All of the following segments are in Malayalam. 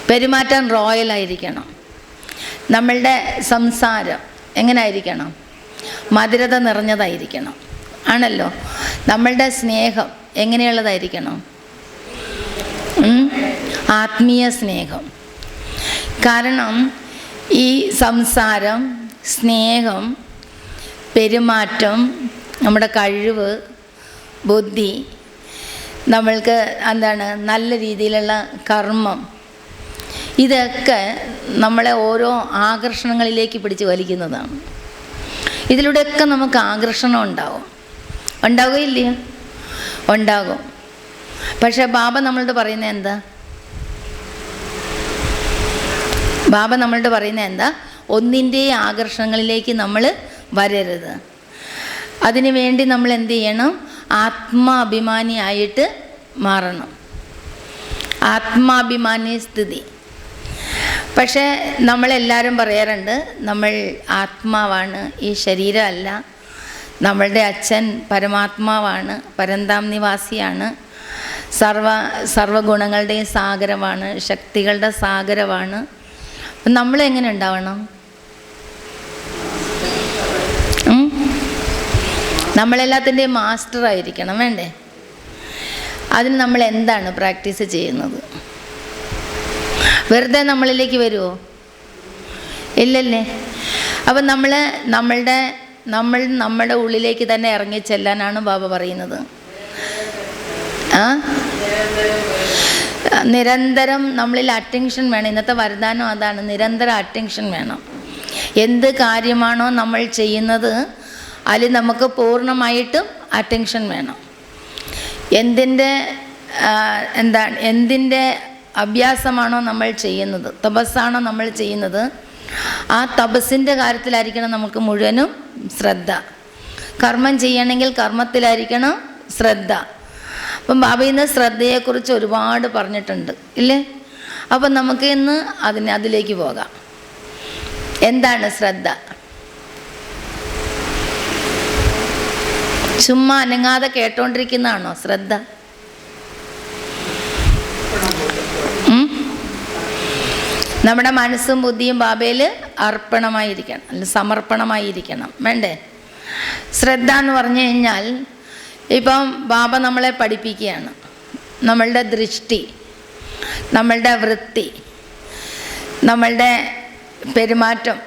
പെരുമാറ്റം റോയലായിരിക്കണം. നമ്മളുടെ സംസാരം എങ്ങനെയായിരിക്കണം? മധുരത നിറഞ്ഞതായിരിക്കണം. ആണല്ലോ. നമ്മളുടെ സ്നേഹം എങ്ങനെയുള്ളതായിരിക്കണം? ആത്മീയ സ്നേഹം. കാരണം ഈ സംസാരം, സ്നേഹം, പെരുമാറ്റം, നമ്മുടെ കഴിവ്, ബുദ്ധി, നമ്മൾക്ക് എന്താണ് നല്ല രീതിയിലുള്ള കർമ്മം, ഇതൊക്കെ നമ്മളെ ഓരോ ആകർഷണങ്ങളിലേക്ക് പിടിച്ച് വലിക്കുന്നതാണ്. ഇതിലൂടെയൊക്കെ നമുക്ക് ആകർഷണം ഉണ്ടാവുകയില്ല? ഉണ്ടാകും. പക്ഷെ ബാബ നമ്മളോട് പറയുന്നത് എന്താ? ബാബ നമ്മളോട് പറയുന്നത് എന്താ? ഒന്നിൻ്റെ ആകർഷണങ്ങളിലേക്ക് നമ്മൾ വരരുത്. അതിനു വേണ്ടി നമ്മൾ എന്ത് ചെയ്യണം? ആത്മാഭിമാനിയായിട്ട് മാറണം. ആത്മാഭിമാനി സ്ഥിതി. പക്ഷേ നമ്മളെല്ലാവരും പറയാറുണ്ട് നമ്മൾ ആത്മാവാണ്, ഈ ശരീരമല്ല. നമ്മളുടെ അച്ഛൻ പരമാത്മാവാണ്, പരന്താം നിവാസിയാണ്, സർവഗുണങ്ങളുടെയും സാഗരമാണ്, ശക്തികളുടെ സാഗരമാണ്. നമ്മളെങ്ങനെ ഉണ്ടാവണം? നമ്മളെല്ലാത്തിൻ്റെയും മാസ്റ്റർ ആയിരിക്കണം, വേണ്ടേ? അതിന് നമ്മൾ എന്താണ് പ്രാക്ടീസ് ചെയ്യുന്നത്? വെറുതെ നമ്മളിലേക്ക് വരുമോ? ഇല്ലല്ലേ. അപ്പം നമ്മുടെ ഉള്ളിലേക്ക് തന്നെ ഇറങ്ങി ചെല്ലാനാണ് ബാബ പറയുന്നത്. നിരന്തരം നമ്മളിൽ അറ്റൻഷൻ വേണം. ഇന്നത്തെ വരദാനം അതാണ്, നിരന്തരം അറ്റൻഷൻ വേണം. എന്ത് കാര്യമാണോ നമ്മൾ ചെയ്യുന്നത് അതിൽ നമുക്ക് പൂർണ്ണമായിട്ടും അറ്റൻഷൻ വേണം. എന്തിൻ്റെ അഭ്യാസമാണോ നമ്മൾ ചെയ്യുന്നത്, തപസ്സാണോ നമ്മൾ ചെയ്യുന്നത്, ആ തപസ്സിൻ്റെ കാര്യത്തിലായിരിക്കണം നമുക്ക് മുഴുവനും ശ്രദ്ധ. കർമ്മം ചെയ്യണമെങ്കിൽ കർമ്മത്തിലായിരിക്കണം ശ്രദ്ധ. അപ്പം ബാബ ഇന്ന് ശ്രദ്ധയെക്കുറിച്ച് ഒരുപാട് പറഞ്ഞിട്ടുണ്ട്, ഇല്ലേ? അപ്പം നമുക്ക് ഇന്ന് അതിലേക്ക് പോകാം. എന്താണ് ശ്രദ്ധ? ചുമ്മാ അനങ്ങാതെ കേട്ടോണ്ടിരിക്കുന്നതാണോ ശ്രദ്ധ? നമ്മുടെ മനസ്സും ബുദ്ധിയും ബാബയിൽ അർപ്പണമായിരിക്കണം, അല്ല സമർപ്പണമായിരിക്കണം, വേണ്ടേ? ശ്രദ്ധ എന്ന് പറഞ്ഞു കഴിഞ്ഞാൽ ഇപ്പം ബാബ നമ്മളെ പഠിപ്പിക്കുകയാണ്. നമ്മളുടെ ദൃഷ്ടി, നമ്മളുടെ വൃത്തി, നമ്മളുടെ പെരുമാറ്റം,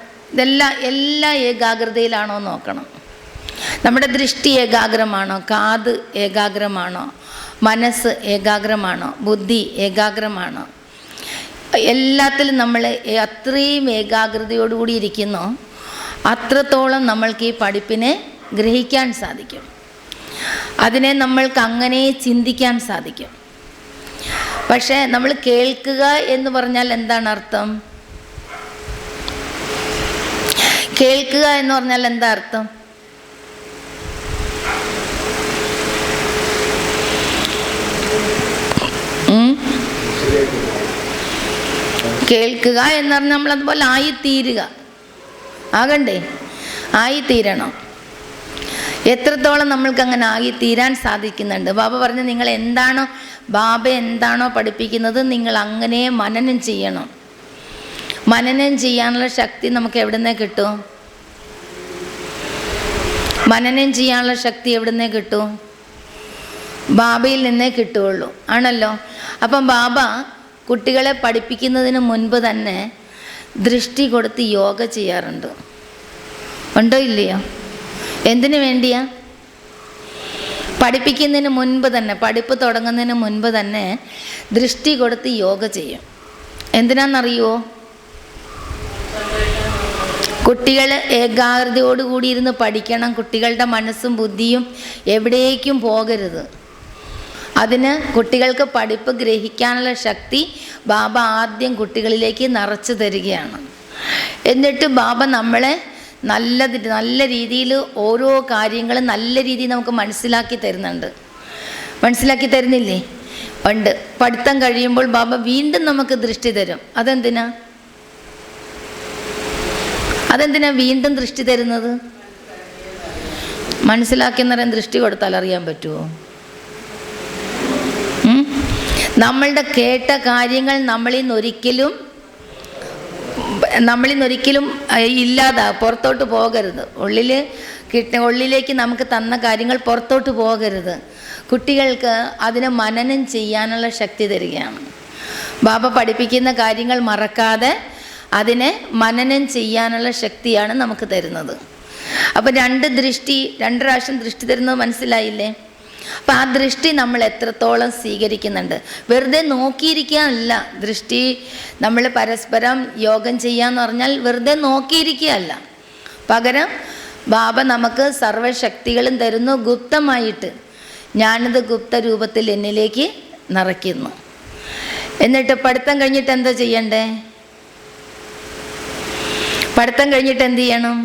എല്ലാ ഏകാഗ്രതയിലാണോ നോക്കണം. നമ്മുടെ ദൃഷ്ടി ഏകാഗ്രമാണോ? കാത് ഏകാഗ്രമാണോ? മനസ്സ് ഏകാഗ്രമാണോ? ബുദ്ധി ഏകാഗ്രമാണോ? എല്ലാത്തിലും നമ്മൾ അത്രയും ഏകാഗ്രതയോടുകൂടി ഇരിക്കുന്നോ അത്രത്തോളം നമ്മൾക്ക് ഈ പഠിപ്പിനെ ഗ്രഹിക്കാൻ സാധിക്കും. അതിനെ നമ്മൾക്ക് അങ്ങനെ ചിന്തിക്കാൻ സാധിക്കും. പക്ഷേ നമ്മൾ കേൾക്കുക എന്ന് പറഞ്ഞാൽ എന്താണ് അർത്ഥം? കേൾക്കുക എന്ന് പറഞ്ഞാൽ എന്താ അർത്ഥം? കേൾക്കുക എന്ന് പറഞ്ഞാൽ നമ്മളതുപോലെ ആയിത്തീരുക, ആകണ്ടേ? ആയിത്തീരണം. എത്രത്തോളം നമ്മൾക്ക് അങ്ങനെ ആയിത്തീരാൻ സാധിക്കുന്നുണ്ട്? ബാബ പറഞ്ഞു, ബാബ എന്താണോ പഠിപ്പിക്കുന്നത് നിങ്ങൾ അങ്ങനെ മനനം ചെയ്യണം. മനനം ചെയ്യാനുള്ള ശക്തി നമുക്ക് എവിടെ നിന്നേ കിട്ടും? മനനം ചെയ്യാനുള്ള ശക്തി എവിടെ നിന്നേ കിട്ടും? ബാബയിൽ നിന്നേ കിട്ടുകയുള്ളൂ, ആണല്ലോ. അപ്പം ബാബ കുട്ടികളെ പഠിപ്പിക്കുന്നതിന് മുൻപ് തന്നെ ദൃഷ്ടി കൊടുത്ത് യോഗ ചെയ്യാറുണ്ട്. ഉണ്ടോ ഇല്ലയോ? എന്തിനു വേണ്ടിയാ? പഠിപ്പിക്കുന്നതിന് മുൻപ് തന്നെ, പഠിപ്പ് തുടങ്ങുന്നതിന് മുൻപ് തന്നെ ദൃഷ്ടി കൊടുത്ത് യോഗ ചെയ്യും. എന്തിനാണെന്നറിയുമോ? കുട്ടികൾ ഏകാഗ്രതയോടുകൂടി ഇരുന്ന് പഠിക്കണം. കുട്ടികളുടെ മനസ്സും ബുദ്ധിയും എവിടേക്കും പോകരുത്. അതിന് കുട്ടികൾക്ക് പഠിപ്പ് ഗ്രഹിക്കാനുള്ള ശക്തി ബാബ ആദ്യം കുട്ടികളിലേക്ക് നിറച്ചു തരികയാണ്. എന്നിട്ട് ബാബ നമ്മളെ നല്ല രീതിയിൽ ഓരോ കാര്യങ്ങളും നല്ല രീതിയിൽ നമുക്ക് മനസ്സിലാക്കി തരുന്നുണ്ട്. മനസ്സിലാക്കി തരുന്നില്ലേ? ഉണ്ട്. പഠിത്തം കഴിയുമ്പോൾ ബാബ വീണ്ടും നമുക്ക് ദൃഷ്ടി തരും. അതെന്തിനാ വീണ്ടും ദൃഷ്ടി തരുന്നത്? മനസ്സിലാക്കി എന്നറിയാൻ ദൃഷ്ടി കൊടുത്താൽ അറിയാൻ പറ്റുമോ? നമ്മളുടെ കേട്ട കാര്യങ്ങൾ നമ്മളിൽ നിന്നൊരിക്കലും ഇല്ലാതാ പുറത്തോട്ട് പോകരുത്. ഉള്ളിലേക്ക് നമുക്ക് തന്ന കാര്യങ്ങൾ പുറത്തോട്ട് പോകരുത്. കുട്ടികൾക്ക് അതിനെ മനനം ചെയ്യാനുള്ള ശക്തി തരികയാണ്. ബാബ പഠിപ്പിക്കുന്ന കാര്യങ്ങൾ മറക്കാതെ അതിനെ മനനം ചെയ്യാനുള്ള ശക്തിയാണ് നമുക്ക് തരുന്നത്. അപ്പം രണ്ട് പ്രാവശ്യം ദൃഷ്ടി തരുന്നത് മനസ്സിലായില്ലേ? അപ്പം ആ ദൃഷ്ടി നമ്മൾ എത്രത്തോളം സ്വീകരിക്കുന്നുണ്ട്. വെറുതെ നോക്കിയിരിക്കാനല്ല ദൃഷ്ടി. നമ്മൾ പരസ്പരം യോഗം ചെയ്യാന്ന് പറഞ്ഞാൽ വെറുതെ നോക്കിയിരിക്കുകയല്ല. പകരം ബാബ നമുക്ക് സർവശക്തികളും തരുന്നു ഗുപ്തമായിട്ട്. ഞാനിത് ഗുപ്ത രൂപത്തിൽ എന്നിലേക്ക് നിറയ്ക്കുന്നു. എന്നിട്ട് പഠിത്തം കഴിഞ്ഞിട്ട് എന്താ ചെയ്യണ്ടേ? പഠിത്തം കഴിഞ്ഞിട്ട് എന്ത് ചെയ്യണം?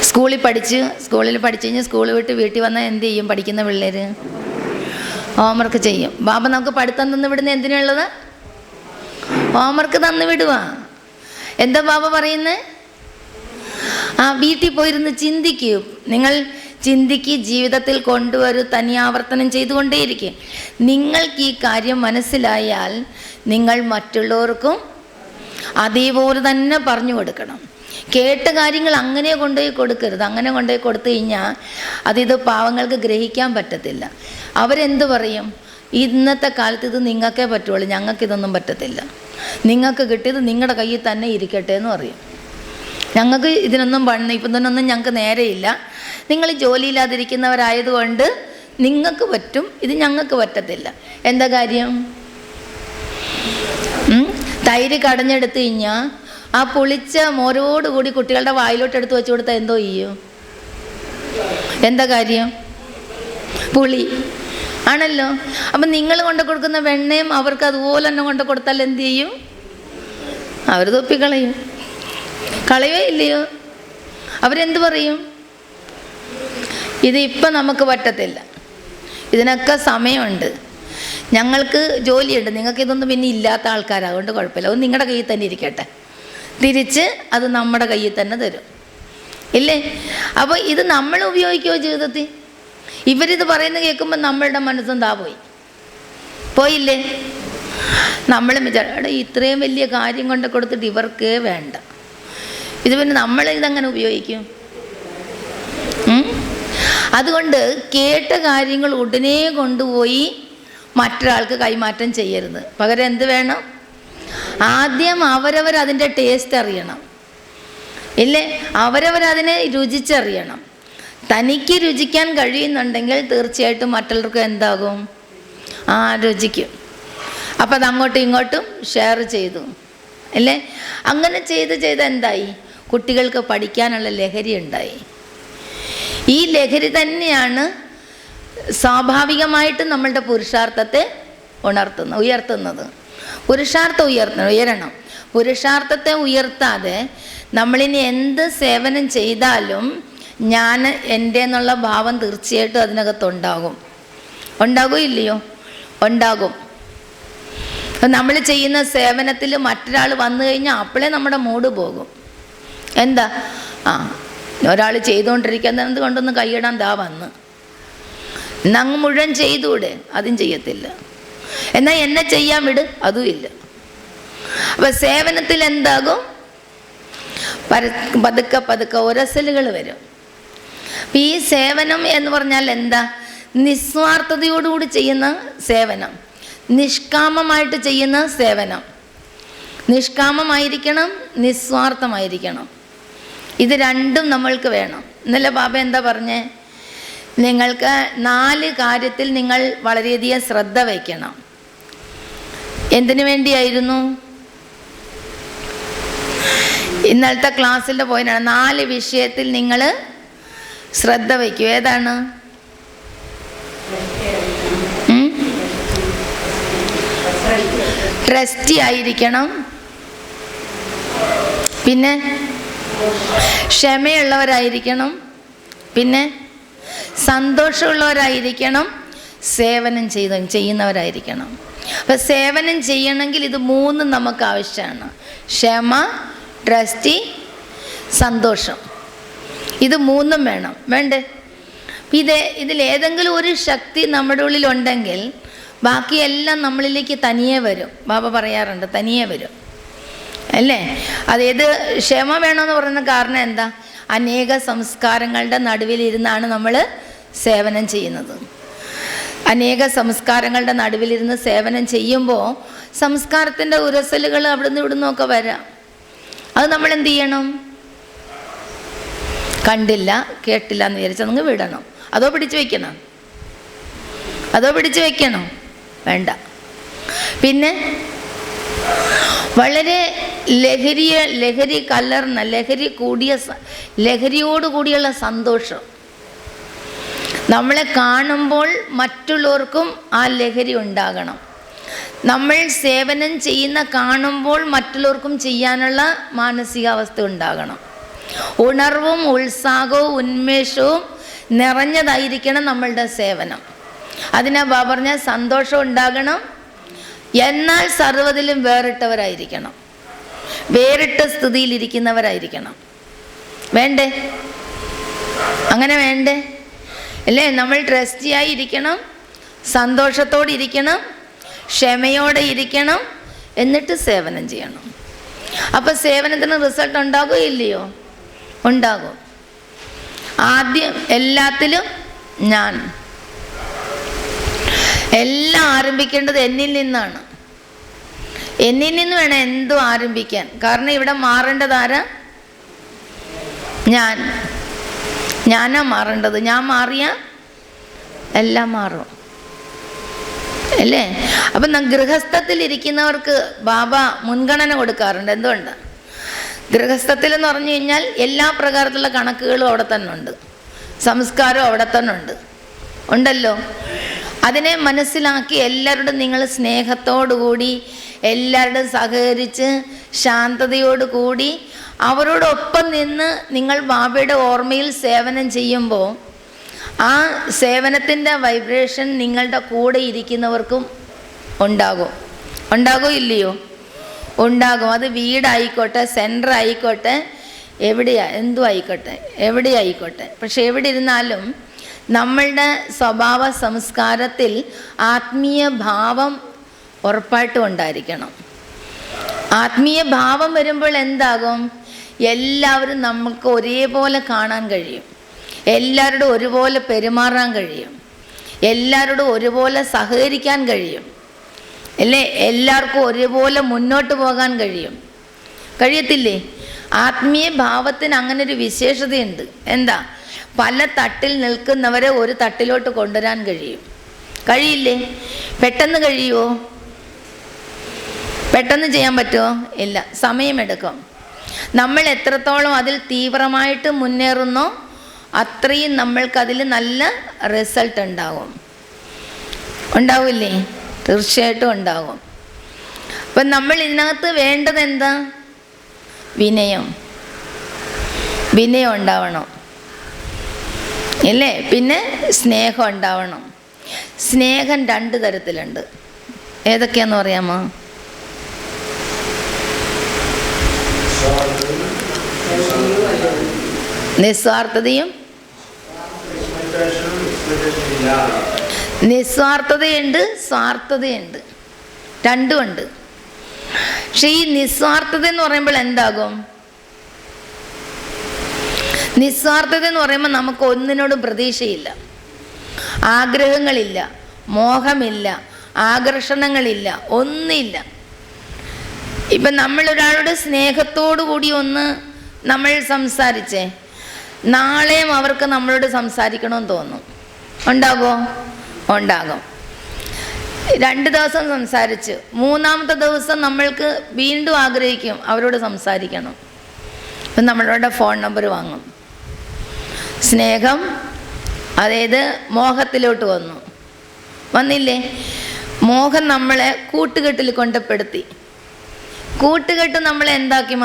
സ്കൂളിൽ പഠിച്ചു കഴിഞ്ഞ് സ്കൂൾ വിട്ട് വീട്ടിൽ വന്നാൽ എന്ത് ചെയ്യും? പഠിക്കുന്ന പിള്ളേർ ഹോംവർക്ക് ചെയ്യും. ബാബ നമുക്ക് പഠിത്തം തന്നു വിടുന്ന എന്തിനുള്ളത്? ഹോംവർക്ക് തന്നു വിടുക. എന്താ ബാബ പറയുന്നത്? വീട്ടിൽ പോയിരുന്ന് ചിന്തിക്കൂ. നിങ്ങൾ ചിന്തിക്ക്, ജീവിതത്തിൽ കൊണ്ടുവരൂ, തനിയാവർത്തനം ചെയ്തുകൊണ്ടേയിരിക്കും. നിങ്ങൾക്ക് ഈ കാര്യം മനസ്സിലായാൽ നിങ്ങൾ മറ്റുള്ളവർക്കും അതേപോലെ തന്നെ പറഞ്ഞു കൊടുക്കണം. കേട്ട കാര്യങ്ങൾ അങ്ങനെ കൊണ്ടുപോയി കൊടുക്കരുത്. അങ്ങനെ കൊണ്ടുപോയി കൊടുത്തു കഴിഞ്ഞാൽ അതിത് പാവങ്ങൾക്ക് ഗ്രഹിക്കാൻ പറ്റത്തില്ല. അവരെന്ത് പറയും? ഇന്നത്തെ കാലത്ത് ഇത് നിങ്ങൾക്കേ പറ്റുള്ളൂ, ഞങ്ങൾക്കിതൊന്നും പറ്റത്തില്ല, നിങ്ങൾക്ക് കിട്ടിയത് നിങ്ങളുടെ കയ്യിൽ തന്നെ ഇരിക്കട്ടെ എന്ന് പറയും. ഞങ്ങൾക്ക് ഇതിനൊന്നും ഇതിനൊന്നും ഞങ്ങൾക്ക് നേരെയില്ല, നിങ്ങൾ ജോലിയില്ലാതിരിക്കുന്നവരായതുകൊണ്ട് നിങ്ങൾക്ക് പറ്റും, ഇത് ഞങ്ങൾക്ക് പറ്റത്തില്ല. എന്താ കാര്യം? തൈര് കടഞ്ഞെടുത്ത് കഴിഞ്ഞാൽ ആ പുളിച്ച മോരോടുകൂടി കുട്ടികളുടെ വായിലോട്ട് എടുത്ത് വെച്ച് കൊടുത്താൽ എന്തോ ചെയ്യും? എന്താ കാര്യം? പുളി ആണല്ലോ. അപ്പം നിങ്ങൾ കൊണ്ടു കൊടുക്കുന്ന വെണ്ണയും അവർക്ക് അതുപോലെ തന്നെ കൊണ്ടു കൊടുത്താൽ എന്ത് ചെയ്യും? അവർ തൊപ്പിക്കളയും. കളയോ ഇല്ലയോ? അവരെന്ത് പറയും? ഇതിപ്പം നമുക്ക് പറ്റത്തില്ല, ഇതിനൊക്കെ സമയമുണ്ട്, ഞങ്ങൾക്ക് ജോലിയുണ്ട്, നിങ്ങൾക്കിതൊന്നും പിന്നെ ഇല്ലാത്ത ആൾക്കാരാകൊണ്ട് കുഴപ്പമില്ല, അത് നിങ്ങളുടെ കയ്യിൽ തന്നെ ഇരിക്കട്ടെ. തിരിച്ച് അത് നമ്മുടെ കയ്യിൽ തന്നെ തരും, ഇല്ലേ? അപ്പോൾ ഇത് നമ്മൾ ഉപയോഗിക്കുമോ ജീവിതത്തിൽ? ഇവരിത് പറയുന്നത് കേൾക്കുമ്പോൾ നമ്മളുടെ മനസ്സും പോയില്ലേ? നമ്മളും വിചാരിക്കും ഇത്രയും വലിയ കാര്യം കൊണ്ട് കൊടുത്തിട്ട് ഇവർക്കേ വേണ്ട, ഇത് പിന്നെ നമ്മളിതങ്ങനെ ഉപയോഗിക്കും. അതുകൊണ്ട് കേട്ട കാര്യങ്ങൾ ഉടനെ കൊണ്ടുപോയി മറ്റൊരാൾക്ക് കൈമാറ്റം ചെയ്യരുത്. പകരം എന്ത് വേണം? ആദ്യം അവരവരതിൻ്റെ ടേസ്റ്റ് അറിയണം, ഇല്ലേ? അവരവരതിനെ രുചിച്ചറിയണം. തനിക്ക് രുചിക്കാൻ കഴിയുന്നുണ്ടെങ്കിൽ തീർച്ചയായിട്ടും മറ്റുള്ളവർക്ക് എന്താകും? രുചിക്കും. അപ്പം അത് അങ്ങോട്ടും ഇങ്ങോട്ടും ഷെയർ ചെയ്തു, അല്ലേ? അങ്ങനെ ചെയ്ത് എന്തായി? കുട്ടികൾക്ക് പഠിക്കാനുള്ള ലഹരി ഉണ്ടായി. ഈ ലഹരി തന്നെയാണ് സ്വാഭാവികമായിട്ടും നമ്മളുടെ പുരുഷാർത്ഥത്തെ ഉയർത്തുന്നത്. പുരുഷാർത്ഥം ഉയരണം. പുരുഷാർത്ഥത്തെ ഉയർത്താതെ നമ്മളിനി എന്ത് സേവനം ചെയ്താലും ഞാൻ എൻ്റെ എന്നുള്ള ഭാവം തീർച്ചയായിട്ടും അതിനകത്തുണ്ടാകും. ഇല്ലയോ? ഉണ്ടാകും. നമ്മൾ ചെയ്യുന്ന സേവനത്തിൽ മറ്റൊരാൾ വന്നു കഴിഞ്ഞാൽ അപ്പോഴേ നമ്മുടെ മൂഡ് പോകും. എന്താ? ഒരാൾ ചെയ്തുകൊണ്ടിരിക്കുന്നത് കൊണ്ടൊന്ന് കൈയിടാൻ വന്ന് എന്നങ്ങ് മുഴുവൻ ചെയ്തൂടെ? അതും ചെയ്യത്തില്ല. എന്നാൽ എന്നെ ചെയ്യാൻ വിട്, അതും ഇല്ല. അപ്പം സേവനത്തിൽ എന്താകും? പതുക്കെ ഉരസലുകൾ വരും. അപ്പം ഈ സേവനം എന്ന് പറഞ്ഞാൽ എന്താ? നിസ്വാർത്ഥതയോടുകൂടി ചെയ്യുന്ന സേവനം, നിഷ്കാമമായിട്ട് ചെയ്യുന്ന സേവനം. നിഷ്കാമമായിരിക്കണം, നിസ്വാർത്ഥമായിരിക്കണം. ഇത് രണ്ടും നമ്മൾക്ക് വേണം. ഇന്നലെ ബാബ എന്താ പറഞ്ഞേ? നിങ്ങൾക്ക് 4 കാര്യത്തിൽ നിങ്ങൾ വളരെയധികം ശ്രദ്ധ വയ്ക്കണം. എന്തിനു വേണ്ടിയായിരുന്നു? ഇന്നലത്തെ ക്ലാസ്സിൻ്റെ പോയിന്റാണ്. 4 വിഷയത്തിൽ നിങ്ങൾ ശ്രദ്ധ വയ്ക്കൂ. ഏതാണ്? ട്രസ്റ്റി ആയിരിക്കണം, പിന്നെ ക്ഷമയുള്ളവരായിരിക്കണം, പിന്നെ സന്തോഷമുള്ളവരായിരിക്കണം, സേവനം ചെയ്യുന്നവരായിരിക്കണം. അപ്പം സേവനം ചെയ്യണമെങ്കിൽ ഇത് 3 നമുക്ക് ആവശ്യമാണ്. ക്ഷമ, ട്രസ്റ്റി, സന്തോഷം. ഇത് 3 വേണം. വേണ്ടേ? ഇതിലേതെങ്കിലും ഒരു ശക്തി നമ്മുടെ ഉള്ളിലുണ്ടെങ്കിൽ ബാക്കിയെല്ലാം നമ്മളിലേക്ക് തനിയെ വരും. ബാബ പറയാറുണ്ട്, തനിയെ വരും അല്ലേ. അതേത് ക്ഷമ വേണമെന്ന് പറയുന്ന കാരണം എന്താ? അനേക സംസ്കാരങ്ങളുടെ നടുവിലിരുന്നാണ് നമ്മൾ സേവനം ചെയ്യുന്നത്. അനേക സംസ്കാരങ്ങളുടെ നടുവിലിരുന്ന് സേവനം ചെയ്യുമ്പോൾ സംസ്കാരത്തിൻ്റെ ഉരസലുകൾ അവിടുന്ന് ഇവിടുന്നൊക്കെ വരാം. അത് നമ്മൾ എന്ത് ചെയ്യണം? കണ്ടില്ല കേട്ടില്ല എന്ന് വിചാരിച്ചാൽ നിങ്ങൾ വിടണം. അതോ പിടിച്ചു വയ്ക്കണം? വേണ്ട. പിന്നെ വളരെ ലഹരി കലർന്ന ലഹരിയോടുകൂടിയുള്ള സന്തോഷം. നമ്മളെ കാണുമ്പോൾ മറ്റുള്ളവർക്കും ആ ലഹരി ഉണ്ടാകണം. നമ്മൾ സേവനം ചെയ്യുന്ന കാണുമ്പോൾ മറ്റുള്ളവർക്കും ചെയ്യാനുള്ള മാനസികാവസ്ഥ ഉണ്ടാകണം. ഉണർവും ഉത്സാഹവും ഉന്മേഷവും നിറഞ്ഞതായിരിക്കണം നമ്മളുടെ സേവനം. അതിനാ ബാബ പറഞ്ഞ സന്തോഷം ഉണ്ടാകണം, എന്നാൽ സർവ്വതിലും വേറിട്ടവരായിരിക്കണം, വേറിട്ട സ്ഥിതിയിലിരിക്കുന്നവരായിരിക്കണം. വേണ്ടേ? അങ്ങനെ വേണ്ടേ അല്ലേ? നമ്മൾ ട്രസ്റ്റിയായി ഇരിക്കണം, സന്തോഷത്തോടെ ഇരിക്കണം, ക്ഷമയോടെ ഇരിക്കണം, എന്നിട്ട് സേവനം ചെയ്യണം. അപ്പം സേവനത്തിന് റിസൾട്ട് ഉണ്ടാകുമോ ഇല്ലയോ? ഉണ്ടാകും. ആദ്യം എല്ലാത്തിലും എല്ലാം ആരംഭിക്കേണ്ടത് എന്നിൽ നിന്നാണ്. എന്നിൽ നിന്ന് വേണം എന്തും ആരംഭിക്കാൻ. കാരണം ഇവിടെ മാറേണ്ടത് ആരാ? ഞാനാ മാറേണ്ടത്. ഞാൻ മാറിയാൽ എല്ലാം മാറും അല്ലേ. അപ്പം ഗൃഹസ്ഥത്തിലിരിക്കുന്നവർക്ക് ബാബ മുൻഗണന കൊടുക്കാറുണ്ട്. എന്തുകൊണ്ട്? ഗൃഹസ്ഥത്തിലെന്ന് പറഞ്ഞു കഴിഞ്ഞാൽ എല്ലാ പ്രകാരത്തിലുള്ള കണക്കുകളും അവിടെ തന്നെ ഉണ്ട്, സംസ്കാരവും അവിടെ തന്നെ ഉണ്ടല്ലോ. അതിനെ മനസ്സിലാക്കി എല്ലാവരോടും നിങ്ങൾ സ്നേഹത്തോടുകൂടി എല്ലാവരോടും സഹകരിച്ച് ശാന്തതയോടുകൂടി അവരോടൊപ്പം നിന്ന് നിങ്ങൾ ബാബയുടെ ഓർമ്മയിൽ സേവനം ചെയ്യുമ്പോൾ ആ സേവനത്തിൻ്റെ വൈബ്രേഷൻ നിങ്ങളുടെ കൂടെ ഇരിക്കുന്നവർക്കും ഉണ്ടാകും ഇല്ലയോ? ഉണ്ടാകും. അത് വീടായിക്കോട്ടെ, സെൻറ്റർ ആയിക്കോട്ടെ, എവിടെയായിക്കോട്ടെ. പക്ഷെ എവിടെ ഇരുന്നാലും നമ്മളുടെ സ്വഭാവ സംസ്കാരത്തിൽ ആത്മീയ ഭാവം ഉറപ്പായിട്ടും ഉണ്ടായിരിക്കണം. ആത്മീയ ഭാവം വരുമ്പോൾ എന്താകും? എല്ലാവരും നമുക്ക് ഒരേപോലെ കാണാൻ കഴിയും, എല്ലാവരോടും ഒരുപോലെ പെരുമാറാൻ കഴിയും, എല്ലാവരോടും ഒരുപോലെ സഹകരിക്കാൻ കഴിയും അല്ലേ. എല്ലാവർക്കും ഒരുപോലെ മുന്നോട്ട് പോകാൻ കഴിയത്തില്ലേ? ആത്മീയ ഭാവത്തിന് അങ്ങനെ ഒരു വിശേഷതയുണ്ട്. എന്താ? പല തട്ടിൽ നിൽക്കുന്നവരെ ഒരു തട്ടിലോട്ട് കൊണ്ടുവരാൻ കഴിയില്ലേ? പെട്ടെന്ന് കഴിയുമോ? പെട്ടെന്ന് ചെയ്യാൻ പറ്റുമോ? ഇല്ല, സമയമെടുക്കും. നമ്മൾ എത്രത്തോളം അതിൽ തീവ്രമായിട്ട് മുന്നേറുന്നോ അത്രയും നമ്മൾക്കതിൽ നല്ല റിസൾട്ട് ഉണ്ടാവില്ലേ? തീർച്ചയായിട്ടും ഉണ്ടാകും. അപ്പം നമ്മൾ ഇതിനകത്ത് വേണ്ടത് എന്താ? വിനയം ഉണ്ടാവണം അല്ലേ. പിന്നെ സ്നേഹം ഉണ്ടാവണം. സ്നേഹം 2 തരത്തിലുണ്ട്. ഏതൊക്കെയാന്ന് പറയാമോ? നിസ്വാർത്ഥതയുണ്ട്, സ്വാർത്ഥതയുണ്ട്, രണ്ടുമുണ്ട്. പക്ഷെ ഈ നിസ്വാർത്ഥത എന്ന് പറയുമ്പോൾ എന്താകും? നിസ്വാർത്ഥത എന്ന് പറയുമ്പോൾ നമുക്ക് ഒന്നിനോടും പ്രതീക്ഷയില്ല, ആഗ്രഹങ്ങളില്ല, മോഹമില്ല, ആകർഷണങ്ങളില്ല, ഒന്നുമില്ല. ഇപ്പം നമ്മളൊരാളുടെ സ്നേഹത്തോടു കൂടി ഒന്ന് നമ്മൾ സംസാരിച്ചേ, നാളെയും അവർക്ക് നമ്മളോട് സംസാരിക്കണമെന്ന് തോന്നും. ഉണ്ടാകുമോ? ഉണ്ടാകും. 2 ദിവസം സംസാരിച്ച് 3-ാമത്തെ ദിവസം നമ്മൾക്ക് വീണ്ടും ആഗ്രഹിക്കും അവരോട് സംസാരിക്കണം. അപ്പം നമ്മളുടെ ഫോൺ നമ്പർ വാങ്ങും. സ്നേഹം അതായത് മോഹത്തിലോട്ട് വന്നില്ലേ? മോഹം നമ്മളെ കൂട്ടുകെട്ടിൽ കൊണ്ടപ്പെടുത്തി. കൂട്ടുകെട്ട് നമ്മളെ എന്താക്കി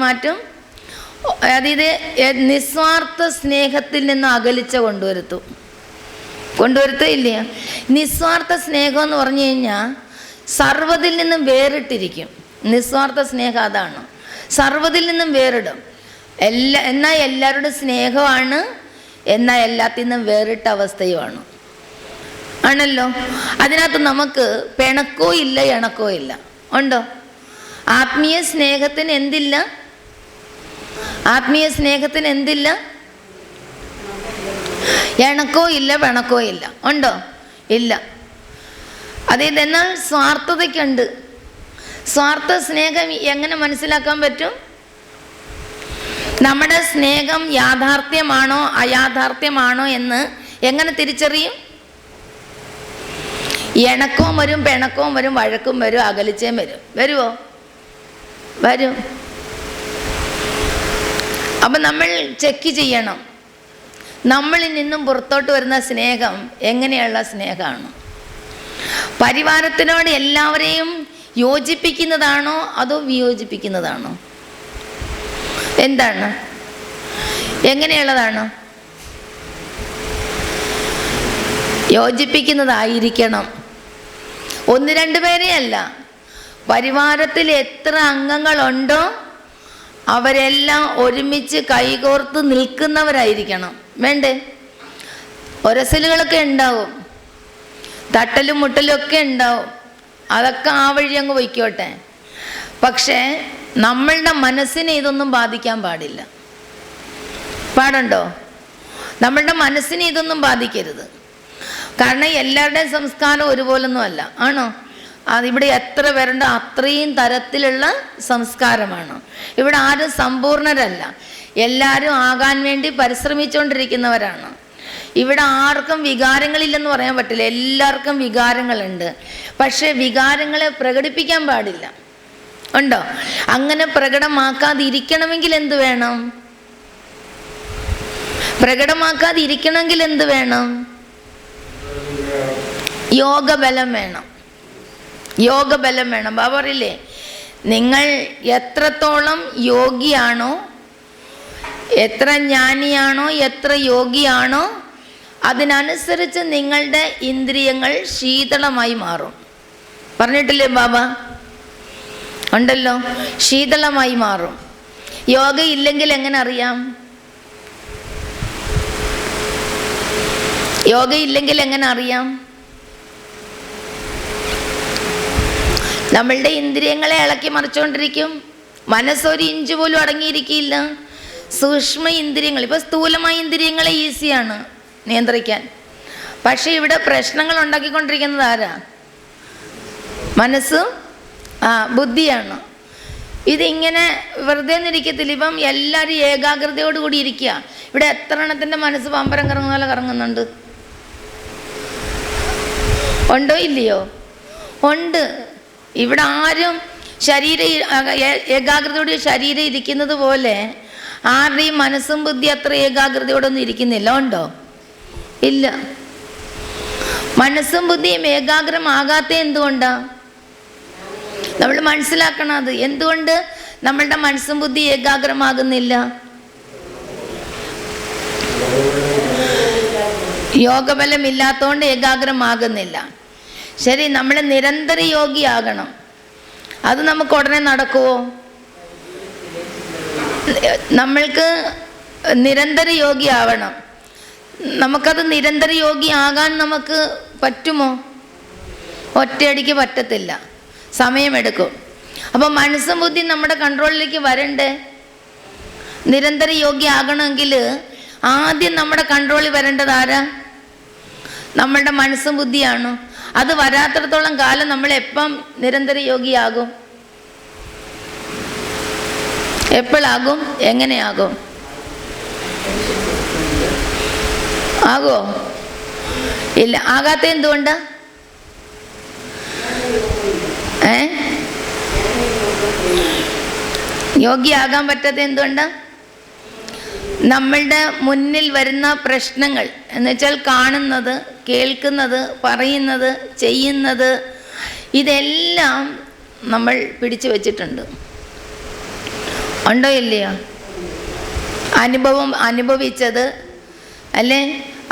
മാറ്റും? അതായത് നിസ്വാർത്ഥ സ്നേഹത്തിൽ നിന്ന് അകലിച്ച കൊണ്ടുവരുത്തില്ലേ? നിസ്വാർത്ഥ സ്നേഹം എന്ന് പറഞ്ഞു കഴിഞ്ഞാൽ സർവ്വതിൽ നിന്നും വേറിട്ടിരിക്കും. നിസ്വാർത്ഥ സ്നേഹം അതാണ്, സർവ്വതിൽ നിന്നും വേറിടും. എന്നാൽ എല്ലാവരോടും സ്നേഹമാണ്, എന്നാൽ എല്ലാത്തിൽ നിന്നും വേറിട്ട അവസ്ഥയുമാണ്. ആണല്ലോ. അതിനകത്ത് നമുക്ക് പിണക്കോ ഇല്ല, ഇണക്കോ ഇല്ല. ഉണ്ടോ? ആത്മീയ സ്നേഹത്തിന് എന്തില്ല? ആത്മീയ സ്നേഹത്തിന് എന്തില്ല? ഇണക്കോ ഇല്ല, പിണക്കോ ഇല്ല. ഉണ്ടോ? ഇല്ല. എന്നാൽ സ്വാർത്ഥതയ്ക്കുണ്ട്. സ്വാർത്ഥ സ്നേഹം എങ്ങനെ മനസ്സിലാക്കാൻ പറ്റും? നമ്മുടെ സ്നേഹം യാഥാർത്ഥ്യമാണോ അയാഥാർത്ഥ്യമാണോ എന്ന് എങ്ങനെ തിരിച്ചറിയും? ഇണക്കവും വരും, പിണക്കവും വരും, വഴക്കും വരും, അകലിച്ചയും വരും. വരുമോ? വരും. അപ്പം നമ്മൾ ചെക്ക് ചെയ്യണം, നമ്മളിൽ നിന്നും പുറത്തോട്ട് വരുന്ന സ്നേഹം എങ്ങനെയുള്ള സ്നേഹമാണ്? പരിവാരത്തിനോട് എല്ലാവരെയും യോജിപ്പിക്കുന്നതാണോ അതോ വിയോജിപ്പിക്കുന്നതാണോ? എന്താണ്? എങ്ങനെയുള്ളതാണ്? യോജിപ്പിക്കുന്നതായിരിക്കണം. ഒന്ന് രണ്ട് പേരെയല്ല, പരിവാരത്തിൽ എത്ര അംഗങ്ങളുണ്ടോ അവരെല്ലാം ഒരുമിച്ച് കൈകോർത്ത് നിൽക്കുന്നവരായിരിക്കണം. വേണ്ടേ? ഒരസലുകളൊക്കെ ഉണ്ടാവും, തട്ടലും മുട്ടലും ഒക്കെ ഉണ്ടാവും. അതൊക്കെ ആ വഴി അങ്ങ് പൊയ്ക്കോട്ടെ. പക്ഷേ നമ്മളുടെ മനസ്സിനെ ഇതൊന്നും ബാധിക്കാൻ പാടില്ല. പാടുണ്ടോ? നമ്മളുടെ മനസ്സിനെ ഇതൊന്നും ബാധിക്കരുത്. കാരണം എല്ലാവരുടെയും സംസ്കാരം ഒരുപോലൊന്നും അല്ല. ആണോ? അതിവിടെ എത്ര പേരുണ്ട് അത്രയും തരത്തിലുള്ള സംസ്കാരമാണ്. ഇവിടെ ആരും സമ്പൂർണരല്ല, എല്ലാവരും ആകാൻ വേണ്ടി പരിശ്രമിച്ചുകൊണ്ടിരിക്കുന്നവരാണ്. ഇവിടെ ആർക്കും വികാരങ്ങളില്ലെന്ന് പറയാൻ പറ്റില്ല, എല്ലാവർക്കും വികാരങ്ങളുണ്ട്. പക്ഷേ വികാരങ്ങളെ പ്രകടിപ്പിക്കാൻ പാടില്ല. ഉണ്ടോ? അങ്ങനെ പ്രകടമാക്കാതിരിക്കണമെങ്കിൽ എന്ത് വേണം? പ്രകടമാക്കാതിരിക്കണമെങ്കിൽ എന്ത് വേണം? യോഗബലം വേണം. യോഗബലം വേണം. ബാബ പറയില്ലേ, നിങ്ങൾ എത്രത്തോളം യോഗിയാണോ, എത്ര ജ്ഞാനിയാണോ, എത്ര യോഗിയാണോ, അതിനനുസരിച്ച് നിങ്ങളുടെ ഇന്ദ്രിയങ്ങൾ ശീതളമായി മാറും. പറഞ്ഞിട്ടില്ലേ ബാബ? ഉണ്ടല്ലോ, ശീതളമായി മാറും. യോഗ ഇല്ലെങ്കിൽ എങ്ങനെ അറിയാം? യോഗ ഇല്ലെങ്കിൽ എങ്ങനെ അറിയാം? നമ്മളുടെ ഇന്ദ്രിയങ്ങളെ ഇളക്കി മറിച്ചുകൊണ്ടിരിക്കും. മനസ്സൊരു ഇഞ്ച് പോലും അടങ്ങിയിരിക്കില്ല. സൂക്ഷ്മ ഇന്ദ്രിയങ്ങൾ, ഇപ്പോൾ സ്ഥൂലമായ ഇന്ദ്രിയങ്ങളെ ഈസിയാണ് നിയന്ത്രിക്കാൻ. പക്ഷേ ഇവിടെ പ്രശ്നങ്ങൾ ഉണ്ടാക്കിക്കൊണ്ടിരിക്കുന്നത് ആരാ? മനസ്സും ബുദ്ധിയാണ്. ഇതിങ്ങനെ വെറുതെ നിരിക്കത്തില്ല. ഇപ്പം എല്ലാവരും ഏകാഗ്രതയോടുകൂടി ഇരിക്കുക. ഇവിടെ എത്ര എണ്ണത്തിൻ്റെ മനസ്സ് പമ്പരം കറങ്ങുന്ന പോലെ കറങ്ങുന്നുണ്ട്? ഉണ്ടോ ഇല്ലയോ? ഉണ്ട്. ഇവിടെ ആരും ഏകാഗ്രതയോടെ ശരീരം ഇരിക്കുന്നത് പോലെ ആരുടെയും മനസ്സും ബുദ്ധി അത്ര ഏകാഗ്രതയോടൊന്നും ഇരിക്കുന്നില്ല. ഉണ്ടോ? ഇല്ല. മനസ്സും ബുദ്ധിയും ഏകാഗ്രമാകാത്ത എന്തുകൊണ്ടാ? നമ്മൾ മനസ്സിലാക്കണം അത്. എന്തുകൊണ്ട് നമ്മളുടെ മനസ്സും ബുദ്ധി ഏകാഗ്രമാകുന്നില്ല? യോഗബലം ഇല്ലാത്തതുകൊണ്ട് ഏകാഗ്രമാകുന്നില്ല. ശരി, നമ്മൾ നിരന്തര യോഗിയാകണം. അത് നമുക്ക് ഉടനെ നടക്കുമോ? നമ്മൾക്ക് നിരന്തര യോഗി ആവണം. നമുക്കത് നിരന്തര യോഗി ആകാൻ നമുക്ക് പറ്റുമോ? ഒറ്റയടിക്ക് പറ്റത്തില്ല, സമയമെടുക്കും. അപ്പം മനസ്സും ബുദ്ധി നമ്മുടെ കൺട്രോളിലേക്ക് വരണ്ടേ? നിരന്തര യോഗി ആകണമെങ്കിൽ ആദ്യം നമ്മുടെ കൺട്രോളിൽ വരേണ്ടത് ആരാ? നമ്മളുടെ മനസ്സും ബുദ്ധിയാണ്. അത് വരാത്തിടത്തോളം കാലം നമ്മൾ എപ്പം നിരന്തര യോഗിയാകും? എപ്പോഴാകും? എങ്ങനെയാകും? ആകോ? ഇല്ല. ആകാത്ത എന്തുകൊണ്ട്? യോഗിയാകാൻ പറ്റാത്ത എന്തുകൊണ്ട്? നമ്മളുടെ മുന്നിൽ വരുന്ന പ്രശ്നങ്ങൾ എന്ന് വെച്ചാൽ കാണുന്നത്, കേൾക്കുന്നത്, പറയുന്നത്, ചെയ്യുന്നത്, ഇതെല്ലാം നമ്മൾ പിടിച്ചു വച്ചിട്ടുണ്ട്. ഉണ്ടോ ഇല്ലയോ? അനുഭവിച്ചത് അല്ലേ,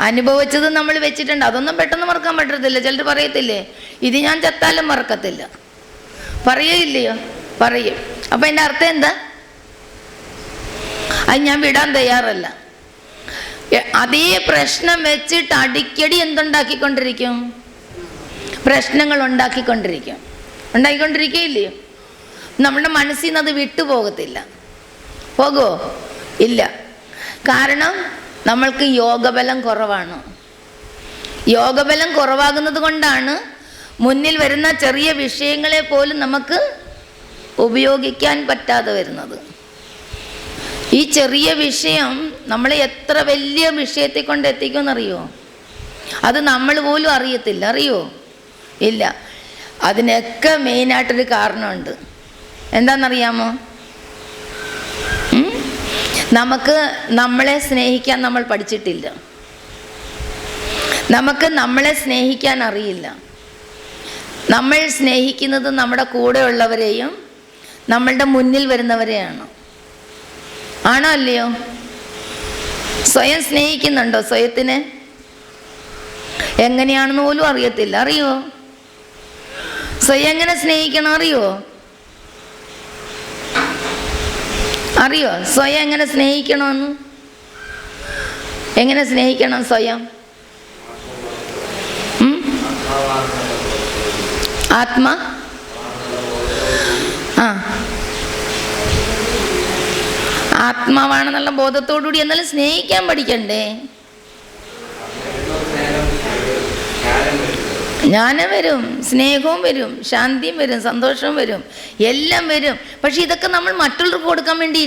അനുഭവിച്ചത് നമ്മൾ വെച്ചിട്ടുണ്ട്. അതൊന്നും പെട്ടെന്ന് മറക്കാൻ പറ്റത്തില്ല. ചിലർ പറയത്തില്ലേ, ഇത് ഞാൻ ചത്താലും മറക്കത്തില്ല. പറയില്ലയോ? പറയും. അപ്പം അതിൻ്റെ അർത്ഥം എന്താ? അത് ഞാൻ വിടാൻ തയ്യാറല്ല. അതേ പ്രശ്നം വെച്ചിട്ട് അടിക്കടി എന്തുണ്ടാക്കിക്കൊണ്ടിരിക്കും? പ്രശ്നങ്ങൾ ഉണ്ടാക്കിക്കൊണ്ടിരിക്കുകയില്ലയോ? നമ്മുടെ മനസ്സിൽ നിന്ന് അത് വിട്ടുപോകത്തില്ല. പോകുമോ? ഇല്ല. കാരണം നമ്മൾക്ക് യോഗബലം കുറവാണ്. യോഗബലം കുറവാകുന്നത് കൊണ്ടാണ് മുന്നിൽ വരുന്ന ചെറിയ വിഷയങ്ങളെ പോലും നമുക്ക് ഉപയോഗിക്കാൻ പറ്റാതെ വരുന്നത്. ഈ ചെറിയ വിഷയം നമ്മളെ എത്ര വലിയ വിഷയത്തെ കൊണ്ട് എത്തിക്കുമെന്നറിയോ? അത് നമ്മൾ പോലും അറിയത്തില്ല. അറിയോ? ഇല്ല. അതിനൊക്കെ മെയിനായിട്ടൊരു കാരണമുണ്ട്. എന്താണെന്നറിയാമോ? നമുക്ക് നമ്മളെ സ്നേഹിക്കാൻ നമ്മൾ പഠിച്ചിട്ടില്ല. നമുക്ക് നമ്മളെ സ്നേഹിക്കാൻ അറിയില്ല. നമ്മൾ സ്നേഹിക്കുന്നത് നമ്മുടെ കൂടെയുള്ളവരെയും നമ്മളുടെ മുന്നിൽ വരുന്നവരെയാണ്. ആണോ അല്ലയോ? സ്വയം സ്നേഹിക്കുന്നുണ്ടോ? സ്വയത്തിനെ എങ്ങനെയാണെന്ന് പോലും അറിയത്തില്ല. അറിയോ? സ്വയം എങ്ങനെ സ്നേഹിക്കണം അറിയോ? സ്വയം എങ്ങനെ സ്നേഹിക്കണമെന്ന്? എങ്ങനെ സ്നേഹിക്കണം സ്വയം? ആത്മാവാണെന്നുള്ള ബോധത്തോടുകൂടി എന്നാലും സ്നേഹിക്കാൻ പഠിക്കണ്ടേ? ജ്ഞാനം വരും, സ്നേഹവും വരും, ശാന്തിയും വരും, സന്തോഷവും വരും, എല്ലാം വരും. പക്ഷെ ഇതൊക്കെ നമ്മൾ മറ്റുള്ളവർക്ക് കൊടുക്കാൻ വേണ്ടി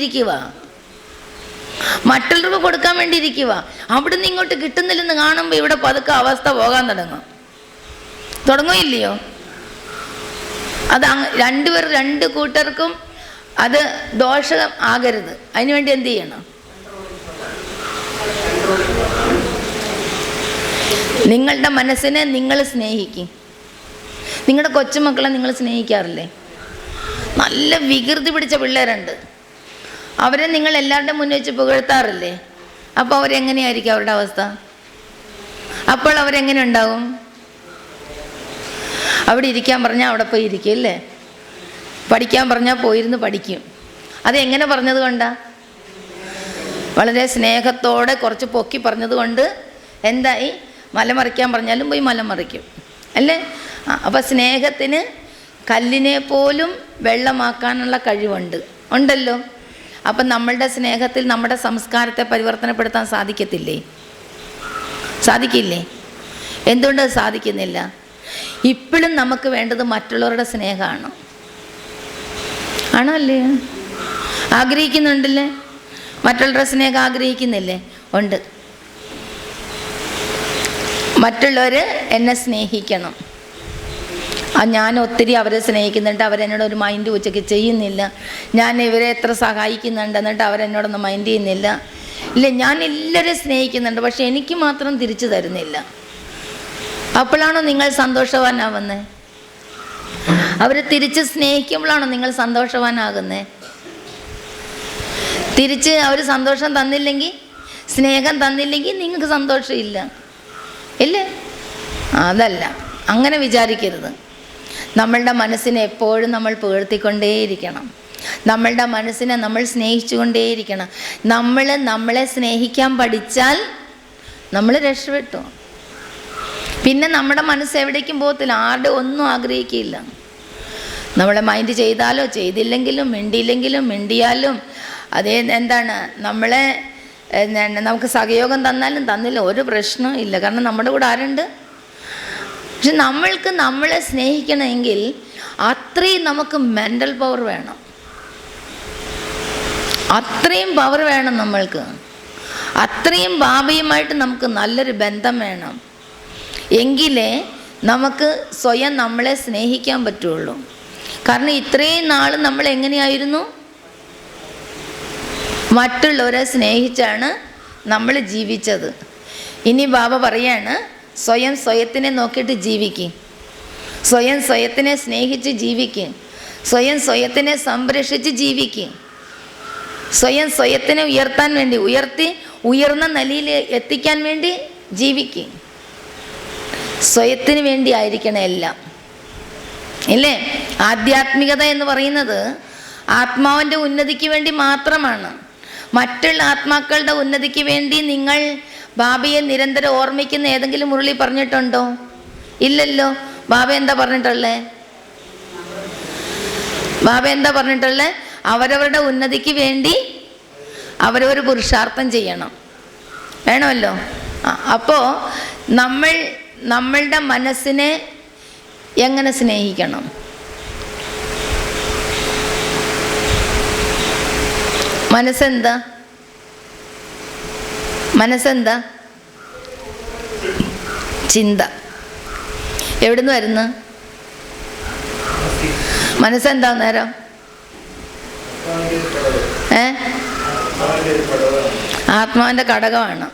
ഇരിക്കുക. അവിടുന്ന് ഇങ്ങോട്ട് കിട്ടുന്നില്ലെന്ന് കാണുമ്പോൾ ഇവിടെ പതുക്കെ അവസ്ഥ പോകാൻ തുടങ്ങുകയില്ലയോ? അത് രണ്ട് കൂട്ടർക്കും അത് ദോഷം ആകരുത്. അതിനുവേണ്ടി എന്ത് ചെയ്യണം? നിങ്ങളുടെ മനസ്സിനെ നിങ്ങൾ സ്നേഹിക്കും. നിങ്ങളുടെ കൊച്ചുമക്കളെ നിങ്ങൾ സ്നേഹിക്കാറില്ലേ? നല്ല വികൃതി പിടിച്ച പിള്ളേരുണ്ട്, അവരെ നിങ്ങൾ എല്ലാവരുടെ മുന്നിൽ വെച്ച് പുകഴ്ത്താറില്ലേ? അപ്പോൾ അവരെങ്ങനെയായിരിക്കും അവരുടെ അവസ്ഥ? അപ്പോൾ അവരെങ്ങനെ ഉണ്ടാവും? അവിടെ ഇരിക്കാൻ പറഞ്ഞാൽ അവിടെ പോയി ഇരിക്കും അല്ലേ? പഠിക്കാൻ പറഞ്ഞാൽ പോയിരുന്ന് പഠിക്കും. അതെങ്ങനെ പറഞ്ഞത് കൊണ്ടാണ്? വളരെ സ്നേഹത്തോടെ കുറച്ച് പൊക്കി പറഞ്ഞത് കൊണ്ട് എന്തായി? മലമറിക്കാൻ പറഞ്ഞാലും പോയി മലമറിക്കും അല്ലേ? അപ്പം സ്നേഹത്തിന് കല്ലിനെ പോലും വെള്ളമാക്കാനുള്ള ഉണ്ടല്ലോ. അപ്പം നമ്മളുടെ സ്നേഹത്തിൽ നമ്മുടെ സംസ്കാരത്തെ പരിവർത്തനപ്പെടുത്താൻ സാധിക്കില്ലേ? എന്തുകൊണ്ട് സാധിക്കുന്നില്ല? ഇപ്പോഴും നമുക്ക് വേണ്ടത് മറ്റുള്ളവരുടെ സ്നേഹമാണ്. ആണോ അല്ലേ? ആഗ്രഹിക്കുന്നുണ്ടല്ലേ? മറ്റുള്ളവരുടെ സ്നേഹം ആഗ്രഹിക്കുന്നില്ലേ? ഉണ്ട്. മറ്റുള്ളവർ എന്നെ സ്നേഹിക്കണം. ഞാൻ ഒത്തിരി അവരെ സ്നേഹിക്കുന്നുണ്ട്, അവരെന്നോട് ഒരു മൈൻഡ് ഉച്ചയ്ക്ക് ചെയ്യുന്നില്ല. ഞാൻ ഇവരെ എത്ര സഹായിക്കുന്നുണ്ട്, എന്നിട്ട് അവരെന്നോടൊന്നും മൈൻഡ് ചെയ്യുന്നില്ല. ഇല്ല, ഞാൻ എല്ലാവരെയും സ്നേഹിക്കുന്നുണ്ട്, പക്ഷെ എനിക്ക് മാത്രം തിരിച്ചു തരുന്നില്ല. അപ്പോഴാണോ നിങ്ങൾ സന്തോഷവാനാവുന്നത്? അവരെ തിരിച്ച് സ്നേഹിക്കുമ്പോഴാണോ നിങ്ങൾ സന്തോഷവാനാകുന്നത്? തിരിച്ച് അവർ സന്തോഷം തന്നില്ലെങ്കിൽ, സ്നേഹം തന്നില്ലെങ്കിൽ നിങ്ങൾക്ക് സന്തോഷമില്ല ഇല്ലേ? അതല്ല, അങ്ങനെ വിചാരിക്കരുത്. നമ്മളുടെ മനസ്സിനെ എപ്പോഴും നമ്മൾ പുകഴ്ത്തിക്കൊണ്ടേയിരിക്കണം. നമ്മളുടെ മനസ്സിനെ നമ്മൾ സ്നേഹിച്ചുകൊണ്ടേയിരിക്കണം. നമ്മളെ സ്നേഹിക്കാൻ പഠിച്ചാൽ നമ്മൾ രക്ഷപ്പെട്ടു. പിന്നെ നമ്മുടെ മനസ്സ് എവിടേക്കും പോകത്തില്ല, ആരുടെ ഒന്നും ആഗ്രഹിക്കില്ല. നമ്മളെ മൈൻഡ് ചെയ്താലോ ചെയ്തില്ലെങ്കിലും, മിണ്ടിയാലും അതേ നമ്മളെ നമുക്ക് സഹയോഗം തന്നാലും തന്നില്ല ഒരു പ്രശ്നവും ഇല്ല. കാരണം നമ്മുടെ കൂടെ ആരുണ്ട്? പക്ഷെ നമ്മൾക്ക് നമ്മളെ സ്നേഹിക്കണമെങ്കിൽ അത്രയും നമുക്ക് മെൻ്റൽ പവർ വേണം, അത്രയും പവർ വേണം നമ്മൾക്ക്. അത്രയും ബാബയുമായിട്ട് നമുക്ക് നല്ലൊരു ബന്ധം വേണം. എങ്കിലേ നമുക്ക് സ്വയം നമ്മളെ സ്നേഹിക്കാൻ പറ്റുള്ളൂ. കാരണം ഇത്രയും നാൾ നമ്മൾ എങ്ങനെയായിരുന്നു? മറ്റുള്ളവരെ സ്നേഹിച്ചാണ് നമ്മൾ ജീവിച്ചത്. ഇനി ബാബ പറയാണ്, സ്വയത്തിനെ നോക്കിയിട്ട് ജീവിക്കും, സ്വയത്തിനെ സ്നേഹിച്ച് ജീവിക്കും, സ്വയത്തിനെ സംരക്ഷിച്ച് ജീവിക്കും, സ്വയത്തിനെ ഉയർത്താൻ വേണ്ടി ഉയർന്ന നിലയിൽ എത്തിക്കാൻ വേണ്ടി ജീവിക്കും. സ്വയത്തിന് വേണ്ടി ആയിരിക്കണം എല്ലാം ഇല്ലേ? ആധ്യാത്മികത എന്ന് പറയുന്നത് ആത്മാവിൻ്റെ ഉന്നതിക്ക് വേണ്ടി മാത്രമാണ്. മറ്റുള്ള ആത്മാക്കളുടെ ഉന്നതിക്ക് വേണ്ടി നിങ്ങൾ ബാബയെ നിരന്തരം ഓർമ്മിക്കുന്ന ഏതെങ്കിലും മുരളി പറഞ്ഞിട്ടുണ്ടോ? ഇല്ലല്ലോ. ബാബ എന്താ പറഞ്ഞിട്ടുള്ളേ? അവരവരുടെ ഉന്നതിക്ക് വേണ്ടി അവരവർ പുരുഷാർത്ഥം ചെയ്യണം, വേണമല്ലോ. അപ്പോൾ നമ്മളുടെ മനസ്സിനെ എങ്ങനെ സ്നേഹിക്കണം? മനസ്സെന്താ? ചിന്ത. എവിടുന്ന് വരുന്നു മനസ്സെന്താ നേരം? ആത്മാവിൻ്റെ ഘടകമാണ്.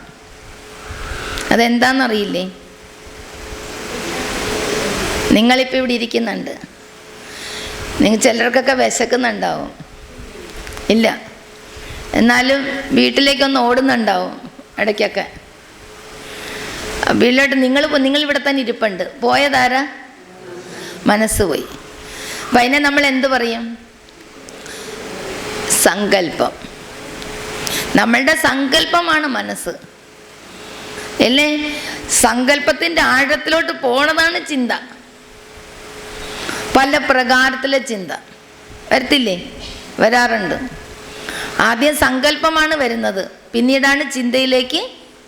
അതെന്താണെന്നറിയില്ലേ? നിങ്ങളിപ്പോൾ ഇവിടെ ഇരിക്കുന്നുണ്ട്, ചിലർക്കൊക്കെ വിശക്കുന്നുണ്ടാവും, ഇല്ല, എന്നാലും വീട്ടിലേക്കൊന്ന് ഓടുന്നുണ്ടാവും ഇടയ്ക്കൊക്കെ. വീട്ടിലോട്ട് നിങ്ങളിവിടെ തന്നെ ഇരിപ്പുണ്ട്. പോയതാരാ? മനസ്സ് പോയി. അപ്പം അതിനെ നമ്മൾ എന്ത് പറയും? സങ്കല്പം. നമ്മളുടെ സങ്കല്പമാണ് മനസ്സ്, അല്ലേ? സങ്കല്പത്തിൻ്റെ ആഴത്തിലോട്ട് പോണതാണ് ചിന്ത. പല പ്രകാരത്തിലെ ചിന്ത വരത്തില്ലേ? വരാറുണ്ട്. ആദ്യം സങ്കല്പമാണ് വരുന്നത്, പിന്നീടാണ് ചിന്തയിലേക്ക്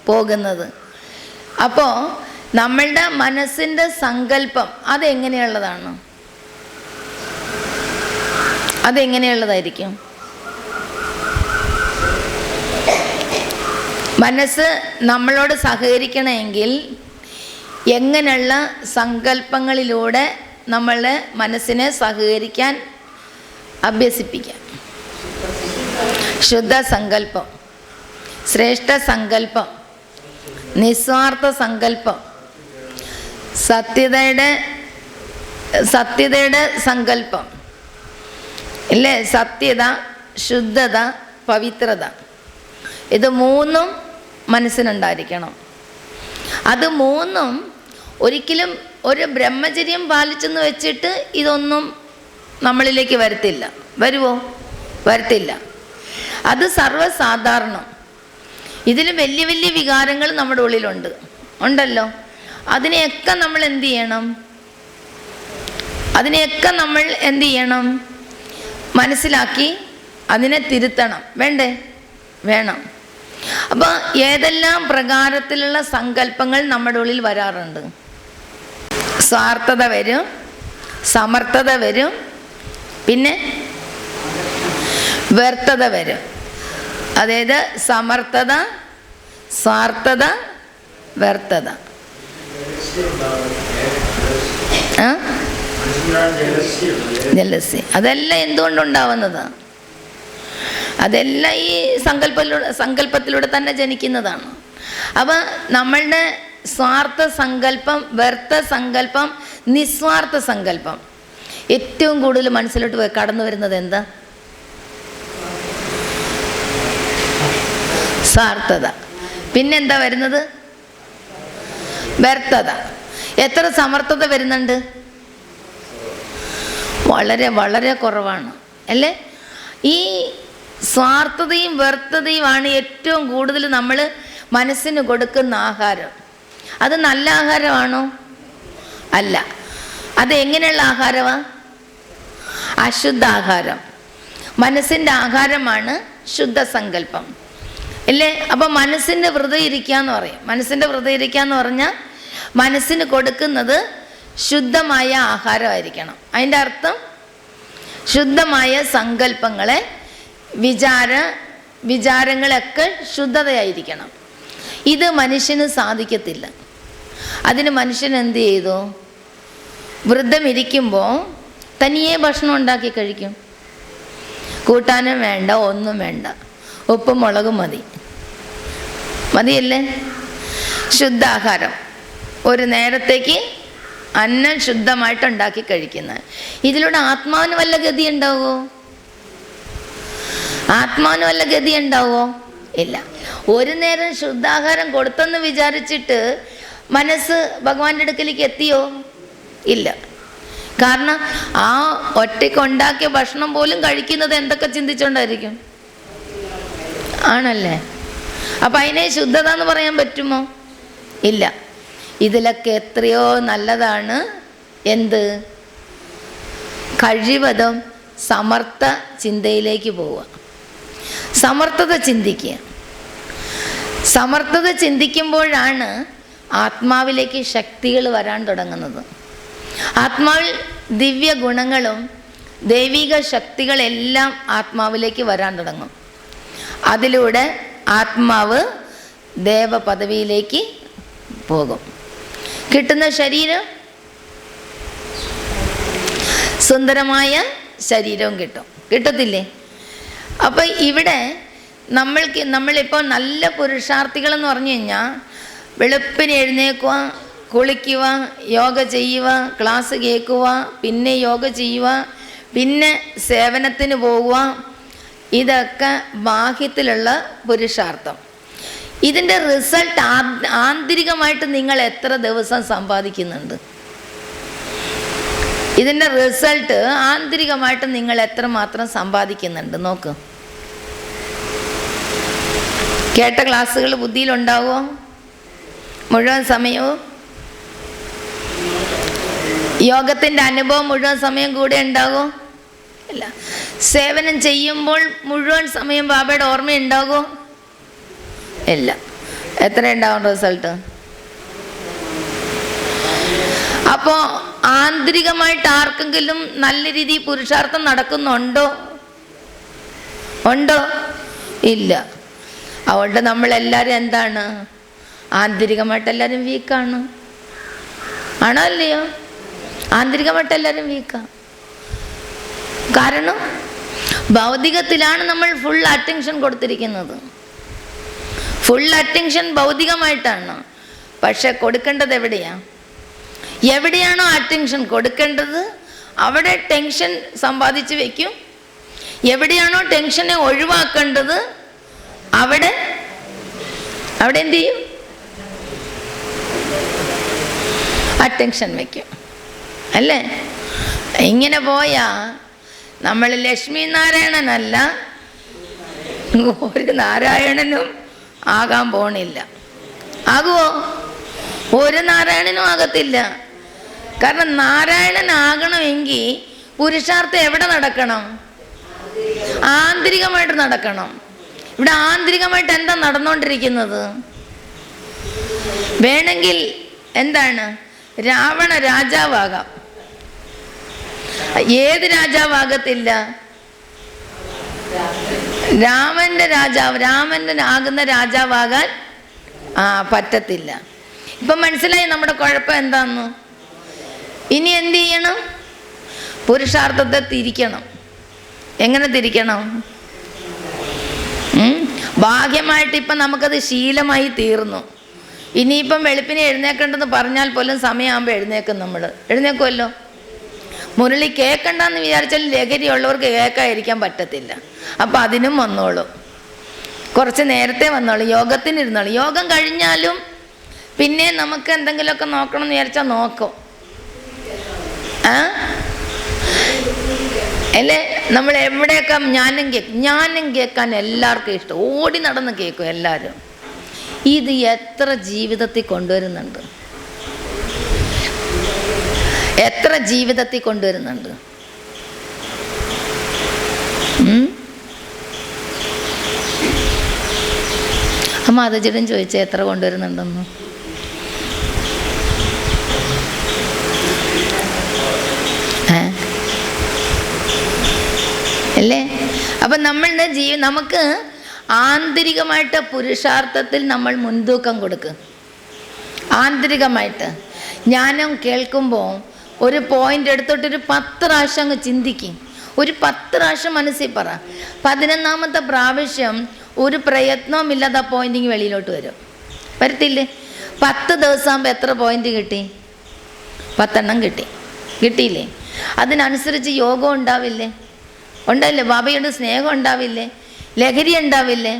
പോകുന്നത്. അപ്പോൾ നമ്മളുടെ മനസ്സിൻ്റെ സങ്കല്പം അതെങ്ങനെയുള്ളതായിരിക്കും? മനസ്സ് നമ്മളോട് സഹകരിക്കണമെങ്കിൽ എങ്ങനെയുള്ള സങ്കല്പങ്ങളിലൂടെ നമ്മളെ മനസ്സിനെ സഹകരിക്കാൻ അഭ്യസിപ്പിക്കാം? ശുദ്ധ സങ്കല്പം, ശ്രേഷ്ഠ സങ്കല്പം, നിസ്വാർത്ഥ സങ്കല്പം, സത്യതയുടെ സങ്കല്പം, ഇല്ലേ? സത്യത, ശുദ്ധത, പവിത്രത, ഇത് മൂന്നും മനസ്സിനുണ്ടായിരിക്കണം. അത് മൂന്നും ഒരിക്കലും ഒരു ബ്രഹ്മചര്യം പാലിച്ചെന്ന് വെച്ചിട്ട് ഇതൊന്നും നമ്മളിലേക്ക് വരത്തില്ല. വരുമോ? വരത്തില്ല. അത് സർവ്വസാധാരണം. ഇതിൽ വലിയ വലിയ വികാരങ്ങൾ നമ്മുടെ ഉണ്ടല്ലോ. അതിനെയൊക്കെ നമ്മൾ എന്ത് ചെയ്യണം? മനസ്സിലാക്കി അതിനെ തിരുത്തണം, വേണം. അപ്പോൾ ഏതെല്ലാം പ്രകാരത്തിലുള്ള സങ്കല്പങ്ങൾ നമ്മുടെ ഉള്ളിൽ വരാറുണ്ട്? സ്വാർത്ഥത വരും, സമർത്ഥത വരും, പിന്നെ വ്യർത്ഥത വരും. അതായത് സമർത്ഥത, സ്വാർത്ഥത, വ്യർത്ഥത. ജലസി. അതെല്ലാം എന്തുകൊണ്ടുണ്ടാവുന്നത്? അതെല്ലാം ഈ സങ്കല്പത്തിലൂടെ തന്നെ ജനിക്കുന്നതാണ്. അപ്പം നമ്മളുടെ സ്വാർത്ഥ സങ്കല്പം, വ്യർത്ഥ സങ്കല്പം, നിസ്വാർത്ഥ സങ്കല്പം ഏറ്റവും കൂടുതൽ മനസ്സിലോട്ട് കടന്നു വരുന്നത് എന്താ? സ്വാർത്ഥത. പിന്നെന്താ വരുന്നത്? വ്യർത്ഥത. എത്ര സമർത്ഥത വരുന്നുണ്ട്? വളരെ വളരെ കുറവാണ്, അല്ലേ? ഈ സ്വാർത്ഥതയും വ്യർത്ഥതയുമാണ് ഏറ്റവും കൂടുതൽ നമ്മൾ മനസ്സിന് കൊടുക്കുന്ന ആഹാരം. അത് നല്ല ആഹാരമാണോ? അല്ല. അത് എങ്ങനെയുള്ള ആഹാരമാണ്? അശുദ്ധാഹാരം. മനസ്സിൻ്റെ ആഹാരമാണ് ശുദ്ധ സങ്കല്പം, ഇല്ലേ? അപ്പം മനസ്സിൻ്റെ വ്രതം ഇരിക്കുക എന്ന് പറയും. മനസ്സിൻ്റെ വ്രതം ഇരിക്കുക എന്ന് പറഞ്ഞാൽ മനസ്സിന് കൊടുക്കുന്നത് ശുദ്ധമായ ആഹാരമായിരിക്കണം. അതിൻ്റെ അർത്ഥം ശുദ്ധമായ സങ്കല്പങ്ങളെ, വിചാരങ്ങളൊക്കെ ശുദ്ധതയായിരിക്കണം. ഇത് മനുഷ്യന് സാധിക്കത്തില്ല. അതിന് മനുഷ്യൻ എന്ത് ചെയ്തു? വ്രതമിരിക്കുമ്പോൾ തനിയെ ഭക്ഷണം ഉണ്ടാക്കി കഴിക്കും. കൂട്ടാനും വേണ്ട, ഒന്നും വേണ്ട, ഉപ്പും മുളകും മതിയല്ലേ? ശുദ്ധാഹാരം. ഒരു നേരത്തേക്ക് അന്നം ശുദ്ധമായിട്ട് ഉണ്ടാക്കി കഴിക്കുന്നത്. ഇതിലൂടെ ആത്മാവിന് വല്ല ഗതി ഉണ്ടാവുമോ? ഇല്ല. ഒരു നേരം ശുദ്ധാഹാരം കൊടുത്തെന്ന് വിചാരിച്ചിട്ട് മനസ്സ് ഭഗവാന്റെ അടുക്കലേക്ക് എത്തിയോ? ഇല്ല. കാരണം ആ ഒറ്റയ്ക്ക് ഉണ്ടാക്കിയ ഭക്ഷണം പോലും കഴിക്കുന്നത് എന്തൊക്കെ ചിന്തിച്ചുകൊണ്ടായിരിക്കും? ആണല്ലേ? അപ്പം അതിനെ ശുദ്ധത എന്ന് പറയാൻ പറ്റുമോ? ഇല്ല. ഇതിലൊക്കെ എത്രയോ നല്ലതാണ് എന്ത്? കഴിവതും സമർത്ഥ ചിന്തയിലേക്ക് പോവുക, സമർത്ഥത ചിന്തിക്കുക. സമർത്ഥത ചിന്തിക്കുമ്പോഴാണ് ആത്മാവിലേക്ക് ശക്തികൾ വരാൻ തുടങ്ങുന്നത്. ആത്മാവിൽ ദിവ്യ ഗുണങ്ങളും ദൈവിക ശക്തികളെല്ലാം ആത്മാവിലേക്ക് വരാൻ തുടങ്ങും. അതിലൂടെ ആത്മാവ് ദേവപദവിയിലേക്ക് പോകും. കിട്ടുന്ന ശരീരം സുന്ദരമായ ശരീരവും കിട്ടത്തില്ലേ? അപ്പം ഇവിടെ നമ്മളിപ്പോൾ നല്ല പുരുഷാർത്ഥികളെന്ന് പറഞ്ഞു കഴിഞ്ഞാൽ വെളുപ്പിന് എഴുന്നേക്കുക, കുളിക്കുക, യോഗ ചെയ്യുക, ക്ലാസ് കേൾക്കുക, പിന്നെ യോഗ ചെയ്യുക, പിന്നെ സേവനത്തിന് പോവുക, ഇതൊക്കെ ബാഹ്യത്തിലുള്ള പുരുഷാർത്ഥം. ഇതിൻ്റെ റിസൾട്ട് ആന്തരികമായിട്ട് നിങ്ങൾ എത്ര ദിവസം സമ്പാദിക്കുന്നുണ്ട്? ഇതിൻ്റെ റിസൾട്ട് ആന്തരികമായിട്ട് നിങ്ങൾ എത്രമാത്രം സമ്പാദിക്കുന്നുണ്ട് നോക്ക്. കേട്ട ക്ലാസ്സുകൾ ബുദ്ധിയിലുണ്ടാവുമോ? മുഴുവൻ സമയവും യോഗത്തിൻ്റെ അനുഭവം മുഴുവൻ സമയം കൂടെ ഉണ്ടാകുമോ? ഇല്ല. സേവനം ചെയ്യുമ്പോൾ മുഴുവൻ സമയം ബാബയുടെ ഓർമ്മയുണ്ടാകുമോ? ഇല്ല. എത്ര ഉണ്ടാവും റിസൾട്ട്? അപ്പോൾ ആന്തരികമായിട്ട് ആർക്കെങ്കിലും നല്ല രീതിയിൽ പുരുഷാർത്ഥം നടക്കുന്നുണ്ടോ? ഉണ്ടോ? ഇല്ല. അതുകൊണ്ട് നമ്മളെല്ലാവരും എന്താണ്? ആന്തരികമായിട്ട് എല്ലാവരും വീക്കാണ്. ആണോ അല്ലയോ? ആന്തരികമായിട്ട് എല്ലാവരും വീക്കാണ്. കാരണം ഭൗതികത്തിലാണ് നമ്മൾ ഫുൾ അറ്റൻഷൻ കൊടുത്തിരിക്കുന്നത്. ഫുൾ അറ്റൻഷൻ ഭൗതികമായിട്ടാണ്. പക്ഷെ കൊടുക്കേണ്ടത് എവിടെയാണോ അറ്റൻഷൻ കൊടുക്കേണ്ടത് അവിടെ ടെൻഷൻ സമ്പാദിച്ച് വയ്ക്കും. എവിടെയാണോ ടെൻഷനെ ഒഴിവാക്കേണ്ടത് അവിടെ എന്ത് ചെയ്യും? അറ്റൻഷൻ വയ്ക്കും. അല്ലേ? ഇങ്ങനെ പോയാ നമ്മൾ ലക്ഷ്മി നാരായണനല്ല, ഒരു നാരായണനും ആകാൻ പോണില്ല. ആകുമോ? ഒരു നാരായണനും ആകത്തില്ല. കാരണം നാരായണനാകണമെങ്കിൽ പുരുഷാർത്ഥം എവിടെ നടക്കണം? ആന്തരികമായിട്ട് നടക്കണം. ഇവിടെ ആന്തരികമായിട്ട് എന്താ നടന്നുകൊണ്ടിരിക്കുന്നത്? വേണമെങ്കിൽ എന്താണ്? രാവണ രാജാവാകാം. ഏത് രാജാവാകത്തില്ല? രാമൻ്റെ ആകുന്ന രാജാവാകാൻ പറ്റത്തില്ല. ഇപ്പം മനസ്സിലായി നമ്മുടെ കുഴപ്പം എന്താന്ന്? ഇനി എന്ത് ചെയ്യണം? പുരുഷാർത്ഥത്തെ തിരിക്കണം. എങ്ങനെ തിരിക്കണം? ഭാഗ്യമായിട്ട് ഇപ്പം നമുക്കത് ശീലമായി തീർന്നു. ഇനിയിപ്പം വെളുപ്പിനെ എഴുന്നേക്കേണ്ടെന്ന് പറഞ്ഞാൽ പോലും സമയമാകുമ്പോൾ എഴുന്നേക്കുമല്ലോ. മുരളി കേൾക്കണ്ടെന്ന് വിചാരിച്ചാൽ ലഹരി ഉള്ളവർക്ക് കേൾക്കാതിരിക്കാൻ പറ്റത്തില്ല. അപ്പം അതിനും വന്നോളൂ, കുറച്ച് നേരത്തെ വന്നോളൂ, യോഗത്തിനിരുന്നോളൂ. യോഗം കഴിഞ്ഞാലും പിന്നെ നമുക്ക് എന്തെങ്കിലുമൊക്കെ നോക്കണം എന്ന് വിചാരിച്ചാൽ നോക്കും. അല്ലേ? നമ്മൾ എവിടെയൊക്കെ ഞാനും കേൾക്കാൻ എല്ലാവർക്കും ഇഷ്ടം. ഓടി നടന്ന് കേൾക്കും എല്ലാവരും. ഇത് എത്ര ജീവിതത്തിൽ കൊണ്ടുവരുന്നുണ്ട്? എത്ര ജീവിതത്തിൽ കൊണ്ടുവരുന്നുണ്ട്? മാതജിടൻ ചോദിച്ചാൽ എത്ര കൊണ്ടുവരുന്നുണ്ടെന്ന്. അല്ലേ? അപ്പം നമുക്ക് ആന്തരികമായിട്ട് പുരുഷാർത്ഥത്തിൽ നമ്മൾ മുൻതൂക്കം കൊടുക്കും. ആന്തരികമായിട്ട് ജ്ഞാനം കേൾക്കുമ്പോൾ ഒരു പോയിന്റ് എടുത്തോട്ടൊരു 10 പ്രാവശ്യം അങ്ങ് ചിന്തിക്കും. ഒരു 10 പ്രാവശ്യം മനസ്സിൽ പറ. 11ാമത്തെ പ്രാവശ്യം ഒരു പ്രയത്നവുമില്ലാതെ ആ പോയിന്റിങ് വെളിയിലോട്ട് വരത്തില്ലേ? 10 ദിവസമാകുമ്പോൾ എത്ര പോയിന്റ് കിട്ടി? 10 എണ്ണം കിട്ടിയില്ലേ? അതിനനുസരിച്ച് യോഗം ഉണ്ടാവില്ലേ? ബാബയുടെ സ്നേഹം ഉണ്ടാവില്ലേ? ലഹരി ഉണ്ടാവില്ലേ?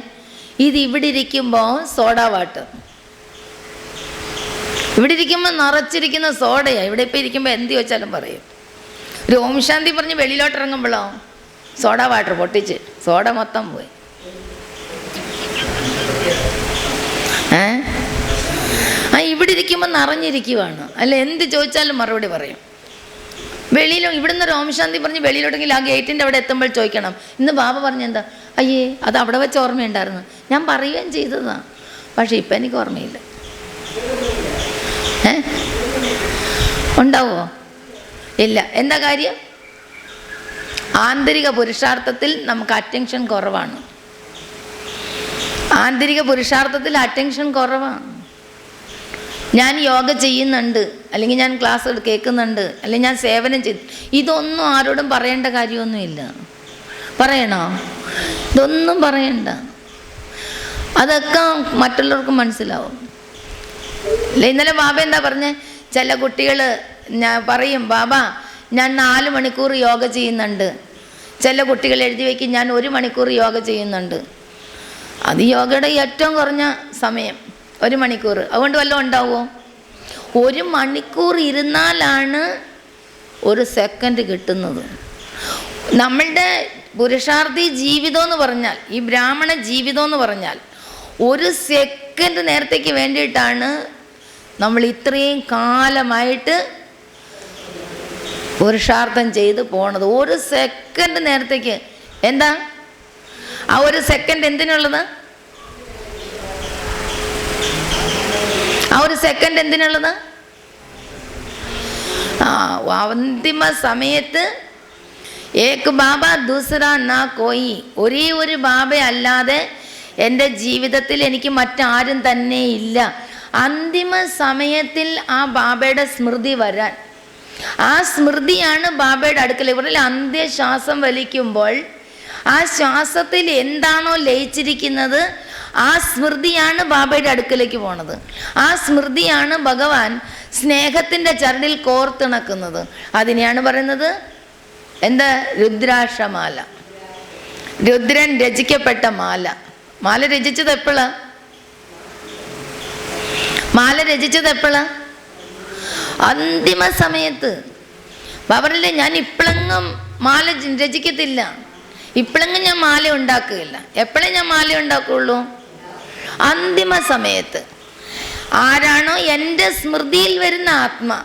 ഇത് ഇവിടെ ഇരിക്കുമ്പോൾ സോഡാ വാട്ടർ, ഇവിടെ ഇരിക്കുമ്പോൾ നിറച്ചിരിക്കുന്ന സോഡയാണ്. ഇവിടെ ഇപ്പം ഇരിക്കുമ്പോൾ എന്ത് ചോദിച്ചാലും പറയും. ഒരു ഓം ശാന്തി പറഞ്ഞ് വെളിയിലോട്ട് ഇറങ്ങുമ്പോഴോ സോഡാ വാട്ടർ പൊട്ടിച്ച് സോഡ മൊത്തം പോയി. ഇവിടെ ഇരിക്കുമ്പോൾ നിറഞ്ഞിരിക്കുവാണ്, അല്ല എന്ത് ചോദിച്ചാലും മറുപടി പറയും. വെളിയിലും ഇവിടുന്ന് രോമശാന്തി പറഞ്ഞ് വെളിയിലോട്ടെങ്കിൽ ആ ഗേറ്റിൻ്റെ അവിടെ എത്തുമ്പോൾ ചോദിക്കണം, ഇന്ന് ബാബ പറഞ്ഞെന്താ? അയ്യേ, അത് അവിടെ വെച്ച് ഓർമ്മയുണ്ടായിരുന്നു, ഞാൻ പറയുകയും ചെയ്തതാണ്, പക്ഷെ ഇപ്പം എനിക്ക് ഓർമ്മയില്ല. ഉണ്ടാവോ? ഇല്ല. എന്താ കാര്യം? ആന്തരിക പുരുഷാർത്ഥത്തിൽ നമുക്ക് അറ്റൻഷൻ കുറവാണ്. ആന്തരിക പുരുഷാർത്ഥത്തിൽ അറ്റൻഷൻ കുറവാണ്. ഞാൻ യോഗ ചെയ്യുന്നുണ്ട്, അല്ലെങ്കിൽ ഞാൻ ക്ലാസ് കേൾക്കുന്നുണ്ട്, അല്ലെങ്കിൽ ഞാൻ സേവനം ചെയ്തു, ഇതൊന്നും ആരോടും പറയേണ്ട കാര്യമൊന്നുമില്ല. പറയണോ? ഇതൊന്നും പറയണ്ട. അതൊക്കെ മറ്റുള്ളവർക്ക് മനസ്സിലാവും. അല്ല, ഇന്നലെ ബാബ എന്താ പറഞ്ഞേ? ചില കുട്ടികൾ ഞാൻ പറയും, ബാബ ഞാൻ 4 മണിക്കൂർ യോഗ ചെയ്യുന്നുണ്ട്. ചില കുട്ടികൾ എഴുതി വയ്ക്കും, ഞാൻ 1 മണിക്കൂർ യോഗ ചെയ്യുന്നുണ്ട്. അത് യോഗയുടെ ഏറ്റവും കുറഞ്ഞ സമയം 1 മണിക്കൂർ. അതുകൊണ്ട് വല്ലതും ഉണ്ടാവുമോ? 1 മണിക്കൂർ ഇരുന്നാലാണ് 1 സെക്കൻഡ് കിട്ടുന്നത്. നമ്മളുടെ പുരുഷാർത്ഥി ജീവിതം എന്ന് പറഞ്ഞാൽ, ഈ ബ്രാഹ്മണ ജീവിതം എന്ന് പറഞ്ഞാൽ 1 സെക്കൻഡ് നേരത്തേക്ക് വേണ്ടിയിട്ടാണ് നമ്മൾ ഇത്രയും കാലമായിട്ട് പുരുഷാർത്ഥം ചെയ്ത് പോണത്. 1 സെക്കൻഡ് നേരത്തേക്ക്. എന്താ ആ 1 സെക്കൻഡ് എന്തിനുള്ളത്? ആ 1 സെക്കൻഡ് എന്തിനുള്ളത്? അന്തിമ സമയത്ത് ഏക് ബാബ ദൂസറ നാ കോയി, ഒരേ ഒരു ബാബ അല്ലാതെ എൻ്റെ ജീവിതത്തിൽ എനിക്ക് മറ്റാരും തന്നെ ഇല്ല. അന്തിമ സമയത്തിൽ ആ ബാബയുടെ സ്മൃതി വരാൻ, ആ സ്മൃതിയാണ് ബാബയുടെ അടുക്കൽ. ഇവരിൽ അന്ത്യശ്വാസം വലിക്കുമ്പോൾ ആ ശ്വാസത്തിൽ എന്താണോ ലയിച്ചിരിക്കുന്നത് ആ സ്മൃതിയാണ് ബാബയുടെ അടുക്കലേക്ക് പോണത്. ആ സ്മൃതിയാണ് ഭഗവാൻ സ്നേഹത്തിൻ്റെ ചരടിൽ കോർത്തിണക്കുന്നത്. അതിനെയാണ് പറയുന്നത് എന്താ? രുദ്രാക്ഷമാല. രുദ്രൻ രചിക്കപ്പെട്ട മാല. മാല രചിച്ചത് എപ്പോഴാ? മാല രചിച്ചത് എപ്പോഴാ? അന്തിമ സമയത്ത്. ബാബറില്ലേ, ഞാൻ ഇപ്പോഴെങ്ങും മാല രചിക്കത്തില്ല, ഇപ്പോഴെങ്ങും ഞാൻ മാല ഉണ്ടാക്കുകയില്ല. എപ്പോഴേ ഞാൻ മാല ഉണ്ടാക്കുകയുള്ളൂ? അന്തിമ സമയത്ത്. ആരാണോ എൻ്റെ സ്മൃതിയിൽ വരുന്ന ആത്മാ,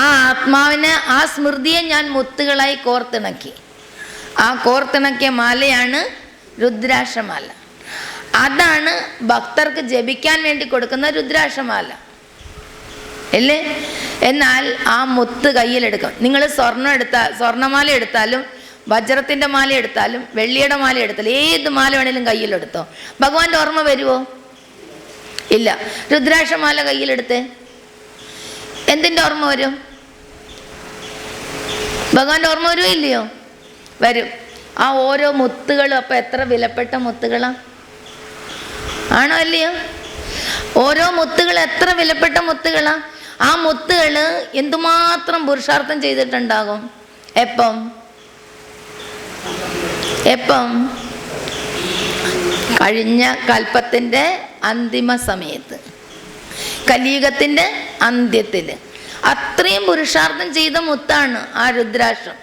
ആ ആത്മാവിനെ, ആ സ്മൃതിയെ ഞാൻ മുത്തുകളായി കോർത്തിണക്കി. ആ കോർത്തിണക്കിയ മാലയാണ് രുദ്രാക്ഷമാല. അതാണ് ഭക്തർക്ക് ജപിക്കാൻ വേണ്ടി കൊടുക്കുന്ന രുദ്രാക്ഷമാല അല്ലേ? എന്നാൽ ആ മുത്ത് കയ്യിലെടുക്കും. നിങ്ങൾ സ്വർണ്ണമാല എടുത്താലും വജ്രത്തിൻ്റെ മാല എടുത്താലും വെള്ളിയുടെ മാല എടുത്താലും ഏത് മാല വേണേലും കയ്യിലെടുത്തോ, ഭഗവാന്റെ ഓർമ്മ വരുമോ? ഇല്ല. രുദ്രാക്ഷമാല കയ്യിലെടുത്തേ, എന്തിൻ്റെ ഓർമ്മ വരും? ഭഗവാന്റെ ഓർമ്മ വരുമോ? ഇല്ലയോ? വരും. ആ ഓരോ മുത്തുകളും അപ്പം എത്ര വിലപ്പെട്ട മുത്തുകളാണ്, ആണോ അല്ലയോ? ഓരോ മുത്തുകൾ എത്ര വിലപ്പെട്ട മുത്തുകളാണ്. ആ മുത്തുകൾ എന്തുമാത്രം പുരുഷാർത്ഥം ചെയ്തിട്ടുണ്ടാകും. എപ്പം? കഴിഞ്ഞ കൽപ്പത്തിൻ്റെ അന്തിമ സമയത്ത്, കലിയുഗത്തിൻ്റെ അന്ത്യത്തിൽ അത്രയും പുരുഷാർത്ഥം ചെയ്ത മുത്താണ് ആ രുദ്രാക്ഷം.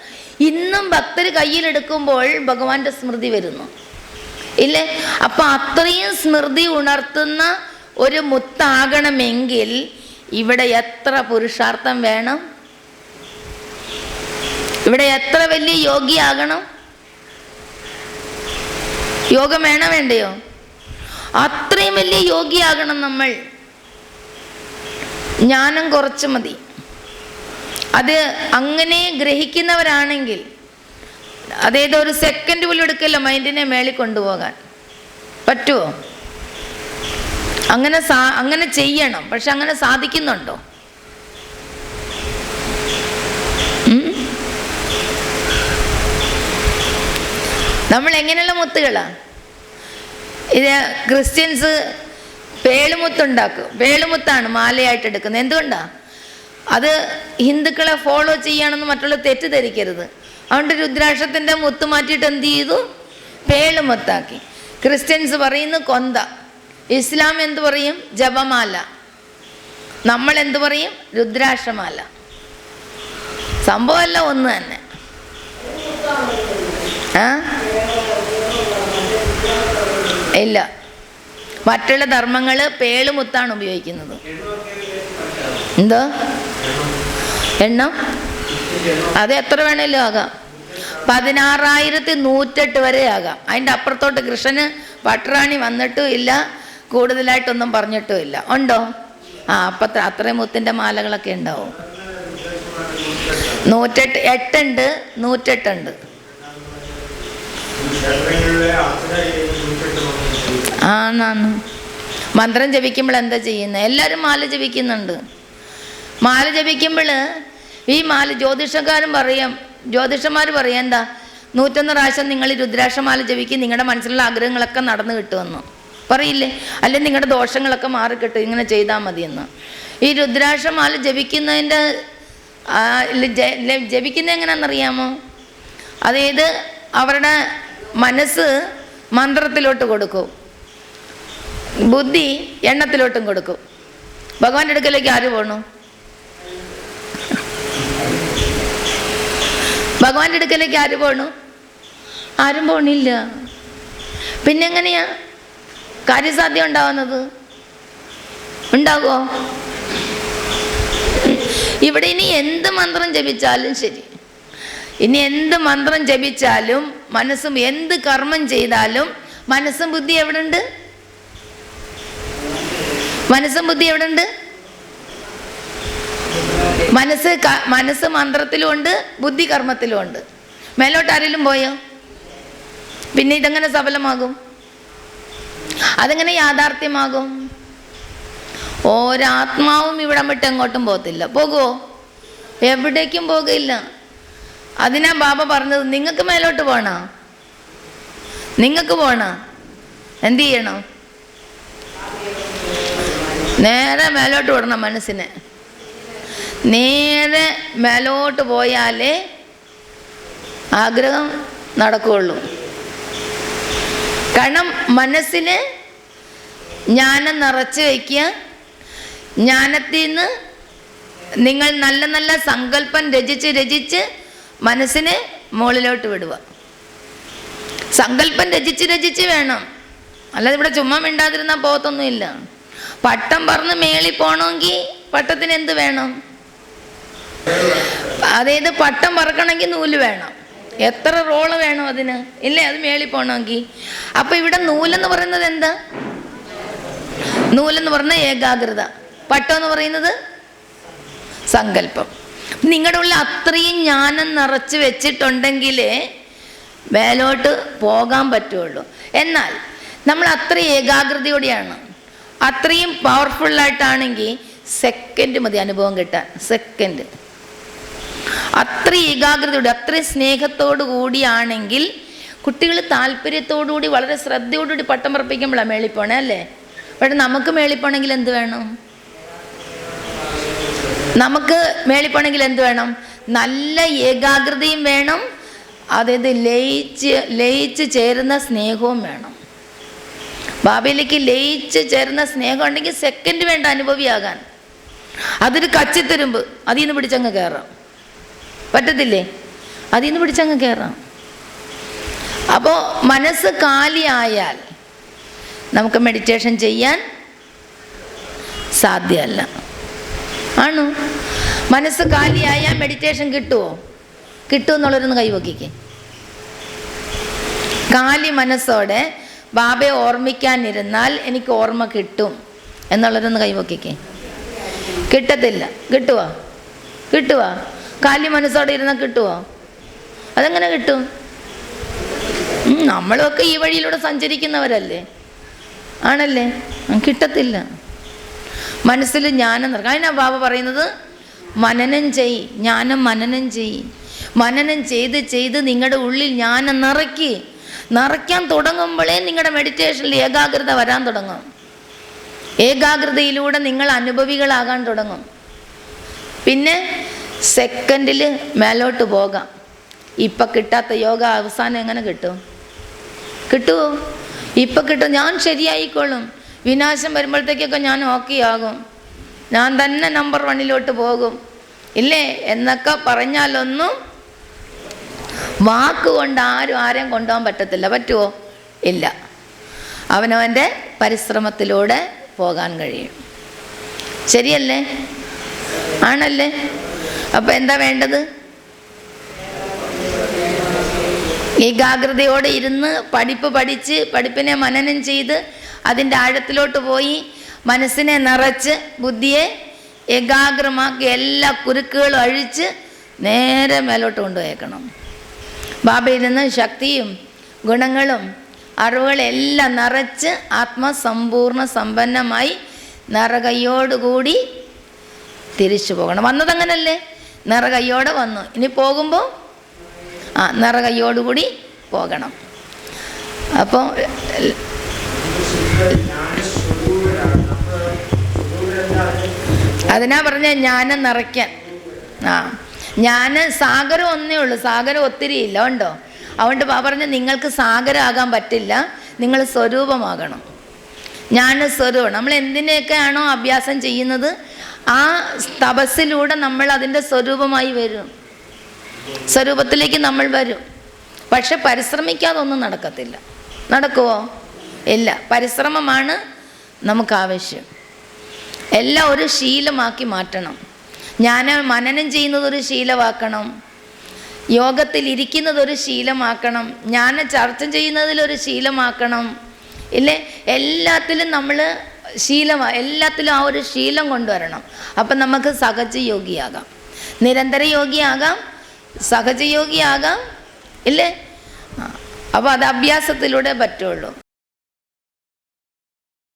ഇന്നും ഭക്തർ കയ്യിലെടുക്കുമ്പോൾ ഭഗവാന്റെ സ്മൃതി വരുന്നു ഇല്ലേ? അപ്പം അത്രയും സ്മൃതി ഉണർത്തുന്ന ഒരു മുത്താകണമെങ്കിൽ ഇവിടെ എത്ര പുരുഷാർത്ഥം വേണം? ഇവിടെ എത്ര വലിയ യോഗിയാകണം? യോഗം വേണോ വേണ്ടയോ? അത്രയും വലിയ യോഗിയാകണം നമ്മൾ. ജ്ഞാനം കുറച്ച് മതി. അത് അങ്ങനെ ഗ്രഹിക്കുന്നവരാണെങ്കിൽ അതായത് 1 സെക്കൻഡ് പോലും എടുക്കില്ല മൈൻഡിനെ മേളിൽ കൊണ്ടുപോകാൻ. പറ്റുമോ? അങ്ങനെ ചെയ്യണം. പക്ഷെ അങ്ങനെ സാധിക്കുന്നുണ്ടോ? നമ്മൾ എങ്ങനെയുള്ള മുത്തുകളാ? ഇത് ക്രിസ്ത്യൻസ് പേളുമുത്തുണ്ടാക്കും. പേളുമുത്താണ് മാലയായിട്ട് എടുക്കുന്നത്. എന്തുകൊണ്ടാ? അത് ഹിന്ദുക്കളെ ഫോളോ ചെയ്യാണെന്ന് മറ്റുള്ള തെറ്റിദ്ധരിക്കരുത്. അതുകൊണ്ട് രുദ്രാക്ഷത്തിൻ്റെ മുത്ത് മാറ്റിയിട്ട് എന്ത് ചെയ്തു? പേളുമുത്താക്കി. ക്രിസ്ത്യൻസ് പറയുന്നു കൊന്ത, ഇസ്ലാം എന്ത് പറയും? ജപമാല. നമ്മൾ എന്ത് പറയും? രുദ്രാക്ഷമാല. സംഭവമല്ല ഒന്ന് തന്നെ. ഇല്ല, മറ്റുള്ള ധർമ്മങ്ങൾ പേളുമുത്താണ് ഉപയോഗിക്കുന്നത്. എന്തോ എണ്ണം? അത് എത്ര വേണേലും ആകാം. 16,108 വരെ ആകാം. അതിൻ്റെ അപ്പുറത്തോട്ട് കൃഷ്ണന് പട്ടറാണി വന്നിട്ടും ഇല്ല, കൂടുതലായിട്ടൊന്നും പറഞ്ഞിട്ടും ഇല്ല. ഉണ്ടോ? അപ്പം അത്രയും മുത്തിൻ്റെ മാലകളൊക്കെ ഉണ്ടാവും. 108 108 ആന്നാന്ന്. മന്ത്രം ജപിക്കുമ്പോൾ എന്താ ചെയ്യുന്നത്? എല്ലാവരും മാല ജപിക്കുന്നുണ്ട്. മാല ജപിക്കുമ്പോൾ ഈ മാല ജ്യോതിഷന്മാർ പറയാം എന്താ, 101 പ്രാവശ്യം നിങ്ങൾ രുദ്രാക്ഷമാല ജപിക്കും, നിങ്ങളുടെ മനസ്സിലുള്ള ആഗ്രഹങ്ങളൊക്കെ നടന്നു കിട്ടുമെന്ന് പറയില്ലേ? അല്ലെങ്കിൽ നിങ്ങളുടെ ദോഷങ്ങളൊക്കെ മാറിക്കിട്ടും, ഇങ്ങനെ ചെയ്താൽ മതിയെന്ന്. ഈ രുദ്രാക്ഷമാല ജപിക്കുന്നതിൻ്റെ ജപിക്കുന്നത് എങ്ങനെയാണെന്നറിയാമോ? അതായത് അവരുടെ മനസ്സ് മന്ത്രത്തിലോട്ട് കൊടുക്കും, ബുദ്ധി എണ്ണത്തിലോട്ടും കൊടുക്കും. ഭഗവാന്റെ അടുക്കലേക്ക് ആര് പോണു? ഭഗവാന്റെ അടുക്കലേക്ക് ആര് പോണു? ആരും പോണില്ല. പിന്നെ എങ്ങനെയാ കാര്യസാധ്യം ഉണ്ടാവുന്നത്? ഉണ്ടാകുമോ? ഇവിടെ ഇനി എന്ത് മന്ത്രം ജപിച്ചാലും ശരി, ഇനി എന്ത് മന്ത്രം ജപിച്ചാലും മനസ്സും എന്ത് കർമ്മം ചെയ്താലും മനസ്സും ബുദ്ധി എവിടെ ഉണ്ട്? മനസ്സും ബുദ്ധി എവിടെ ഉണ്ട്? മനസ്സ് മന്ത്രത്തിലും ഉണ്ട്, ബുദ്ധി കർമ്മത്തിലും ഉണ്ട്. മേലോട്ട് ആരെങ്കിലും പോയോ? പിന്നെ ഇതെങ്ങനെ സഫലമാകും? അതെങ്ങനെ യാഥാർത്ഥ്യമാകും? ഒരാത്മാവും ഇവിടം വിട്ട് എങ്ങോട്ടും പോകത്തില്ല. പോകുമോ? എവിടേക്കും പോകില്ല. അതിനാ ബാബ പറഞ്ഞത്, നിങ്ങൾക്ക് മേലോട്ട് പോണോ? നിങ്ങൾക്ക് പോണോ? എന്ത് ചെയ്യണം? നേരെ മേലോട്ട് വിടണം മനസ്സിനെ. നേരെ മേലോട്ട് പോയാലേ ആഗ്രഹം നടക്കുകയുള്ളൂ. കാരണം മനസ്സിന് ജ്ഞാനം നിറച്ച് വയ്ക്കുക. ജ്ഞാനത്തിൽ നിന്ന് നിങ്ങൾ നല്ല നല്ല സങ്കല്പം രചിച്ച് മനസ്സിനെ മുകളിലോട്ട് വിടുക. സങ്കല്പം രചിച്ച് വേണം, അല്ലാതെ ഇവിടെ ചുമ്മാ മിണ്ടാതിരുന്നാൽ പോകത്തൊന്നുമില്ല. പട്ടം പറന്ന് മേളിൽ പോകണമെങ്കിൽ പട്ടത്തിന് എന്ത് വേണം? അതായത് പട്ടം പറക്കണമെങ്കിൽ നൂല് വേണം. എത്ര റോള് വേണം അതിന്? ഇല്ലേ, അത് മേളിൽ പോകണമെങ്കിൽ. അപ്പം ഇവിടെ നൂലെന്ന് പറയുന്നത് എന്താ? നൂലെന്ന് പറഞ്ഞാൽ ഏകാഗ്രത, പട്ടം എന്ന് പറയുന്നത് സങ്കല്പം. നിങ്ങളുടെ ഉള്ളിൽ അത്രയും ജ്ഞാനം നിറച്ച് വെച്ചിട്ടുണ്ടെങ്കിലേ മേലോട്ട് പോകാൻ പറ്റുള്ളൂ. എന്നാൽ നമ്മൾ അത്രയും ഏകാഗ്രതയോടെയാണ്, അത്രയും പവർഫുള്ളായിട്ടാണെങ്കിൽ സെക്കൻഡ് മതി അനുഭവം കിട്ടാൻ. സെക്കൻഡ്. അത്രയും ഏകാഗ്രതയോടെ അത്രയും സ്നേഹത്തോടു കൂടിയാണെങ്കിൽ കുട്ടികൾ താല്പര്യത്തോടുകൂടി വളരെ ശ്രദ്ധയോടുകൂടി പട്ടം പറപ്പിക്കുമ്പോഴാണ് മേളിപ്പോണേ, അല്ലേ? പക്ഷെ നമുക്ക് മേളിപ്പോണെങ്കിൽ എന്ത് വേണം? നമുക്ക് മേളിപ്പോണെങ്കിൽ എന്ത് വേണം? നല്ല ഏകാഗ്രതയും വേണം, അതായത് ലയിച്ച് ചേരുന്ന സ്നേഹവും വേണം. ബാബയിലേക്ക് ലയിച്ച് ചേർന്ന സ്നേഹം ഉണ്ടെങ്കിൽ സെക്കൻഡ് വേണ്ട അനുഭവിയാകാൻ. അതൊരു കച്ചിത്തുരുമ്പ്, അതിൽ നിന്ന് പിടിച്ചങ്ങ് കയറാം. പറ്റത്തില്ലേ? അതിൽ നിന്ന് പിടിച്ചങ്ങ് കയറാം. അപ്പോൾ മനസ്സ് കാലിയായാൽ നമുക്ക് മെഡിറ്റേഷൻ ചെയ്യാൻ സാധ്യമല്ല. ആണോ? മനസ്സ് കാലിയായാൽ മെഡിറ്റേഷൻ കിട്ടുമോ? കിട്ടുമെന്നുള്ളവരൊന്ന് കൈവക്കിക്കേ. കാലി മനസ്സോടെ ബാബയെ ഓർമ്മിക്കാനിരുന്നാൽ എനിക്ക് ഓർമ്മ കിട്ടും എന്നുള്ളവരൊന്ന് കൈവക്കിക്കേ. കിട്ടത്തില്ല. കിട്ടുവാ? കാലി മനസ്സോടെ ഇരുന്നാൽ കിട്ടുമോ? അതെങ്ങനെ കിട്ടും? നമ്മളൊക്കെ ഈ വഴിയിലൂടെ സഞ്ചരിക്കുന്നവരല്ലേ, ആണല്ലേ? കിട്ടത്തില്ല. മനസ്സിൽ ജ്ഞാനം നിറക്കും. അതിനാ ബാബ പറയുന്നത് മനനം ചെയ്, ജ്ഞാനം മനനം ചെയ്. മനനം ചെയ്ത് നിങ്ങളുടെ ഉള്ളിൽ ജ്ഞാനം നിറയ്ക്കാൻ തുടങ്ങുമ്പോഴേ നിങ്ങളുടെ മെഡിറ്റേഷനിൽ ഏകാഗ്രത വരാൻ തുടങ്ങും. ഏകാഗ്രതയിലൂടെ നിങ്ങൾ അനുഭവികളാകാൻ തുടങ്ങും. പിന്നെ സെക്കൻഡിൽ മേലോട്ട് പോകാം. ഇപ്പം കിട്ടാത്ത യോഗ അവസാനം എങ്ങനെ കിട്ടുമോ? ഇപ്പം കിട്ടും. ഞാൻ ശരിയായിക്കോളും, വിനാശം വരുമ്പോഴത്തേക്കൊക്കെ ഞാൻ ഓക്കെ ആകും, ഞാൻ തന്നെ നമ്പർ 1 പോകും, ഇല്ലേ എന്നൊക്കെ പറഞ്ഞാലൊന്നും വാക്കുകൊണ്ട് ആരെയും കൊണ്ടുപോകാൻ പറ്റത്തില്ല. പറ്റുമോ? ഇല്ല. അവനവൻ്റെ പരിശ്രമത്തിലൂടെ പോകാൻ കഴിയും. ശരിയല്ലേ? ആണല്ലേ? അപ്പം എന്താ വേണ്ടത്? ഏകാഗ്രതയോടെ ഇരുന്ന് പഠിപ്പിച്ച് പഠിപ്പിനെ മനനം ചെയ്ത് അതിൻ്റെ ആഴത്തിലോട്ട് പോയി മനസ്സിനെ നിറച്ച് ബുദ്ധിയെ ഏകാഗ്രമാക്കി എല്ലാ കുരുക്കുകളും അഴിച്ച് നേരെ മേലോട്ട് കൊണ്ടുപോയേക്കണം. ബാബയിൽ നിന്ന് ശക്തിയും ഗുണങ്ങളും അറിവുകളെല്ലാം നിറച്ച് ആത്മസമ്പൂർണ്ണ സമ്പന്നമായി നിറകൈയോടുകൂടി തിരിച്ചു പോകണം. വന്നതങ്ങനല്ലേ? നിറകൈയോടെ വന്നു. ഇനി പോകുമ്പോൾ നിറകൈയോടുകൂടി പോകണം. അപ്പോൾ അതിനാ പറഞ്ഞ ജ്ഞാനം നിറയ്ക്കാൻ. സാഗരം ഒന്നേ ഉള്ളൂ, സാഗരം ഒത്തിരി ഇല്ല, ഉണ്ടോ? അതുകൊണ്ട് പറഞ്ഞ നിങ്ങൾക്ക് സാഗരമാകാൻ പറ്റില്ല, നിങ്ങൾ സ്വരൂപമാകണം. ജ്ഞാനസ്വരൂപം. നമ്മൾ എന്തിനെയൊക്കെയാണോ അഭ്യാസം ചെയ്യുന്നത് ആ തപസ്സിലൂടെ നമ്മൾ അതിൻ്റെ സ്വരൂപമായി വരും, സ്വരൂപത്തിലേക്ക് നമ്മൾ വരും. പക്ഷെ പരിശ്രമിക്കാതെ ഒന്നും നടക്കത്തില്ല. നടക്കുമോ? ഇല്ല. പരിശ്രമമാണ് നമുക്ക് ആവശ്യം. എല്ലാം ഒരു ശീലമാക്കി മാറ്റണം. മനനം ചെയ്യുന്നതൊരു ശീലമാക്കണം, യോഗത്തിൽ ഇരിക്കുന്നതൊരു ശീലമാക്കണം, ചർച്ച ചെയ്യുന്നതിലൊരു ശീലമാക്കണം. ഇല്ലേ? എല്ലാത്തിലും നമ്മൾ എല്ലാത്തിലും ആ ഒരു ശീലം കൊണ്ടുവരണം. അപ്പം നമുക്ക് സഹജയോഗിയാകാം, നിരന്തര യോഗിയാകാം, സഹജയോഗിയാകാം. ഇല്ലേ? അപ്പോൾ അത് അഭ്യാസത്തിലൂടെ പറ്റുള്ളൂ.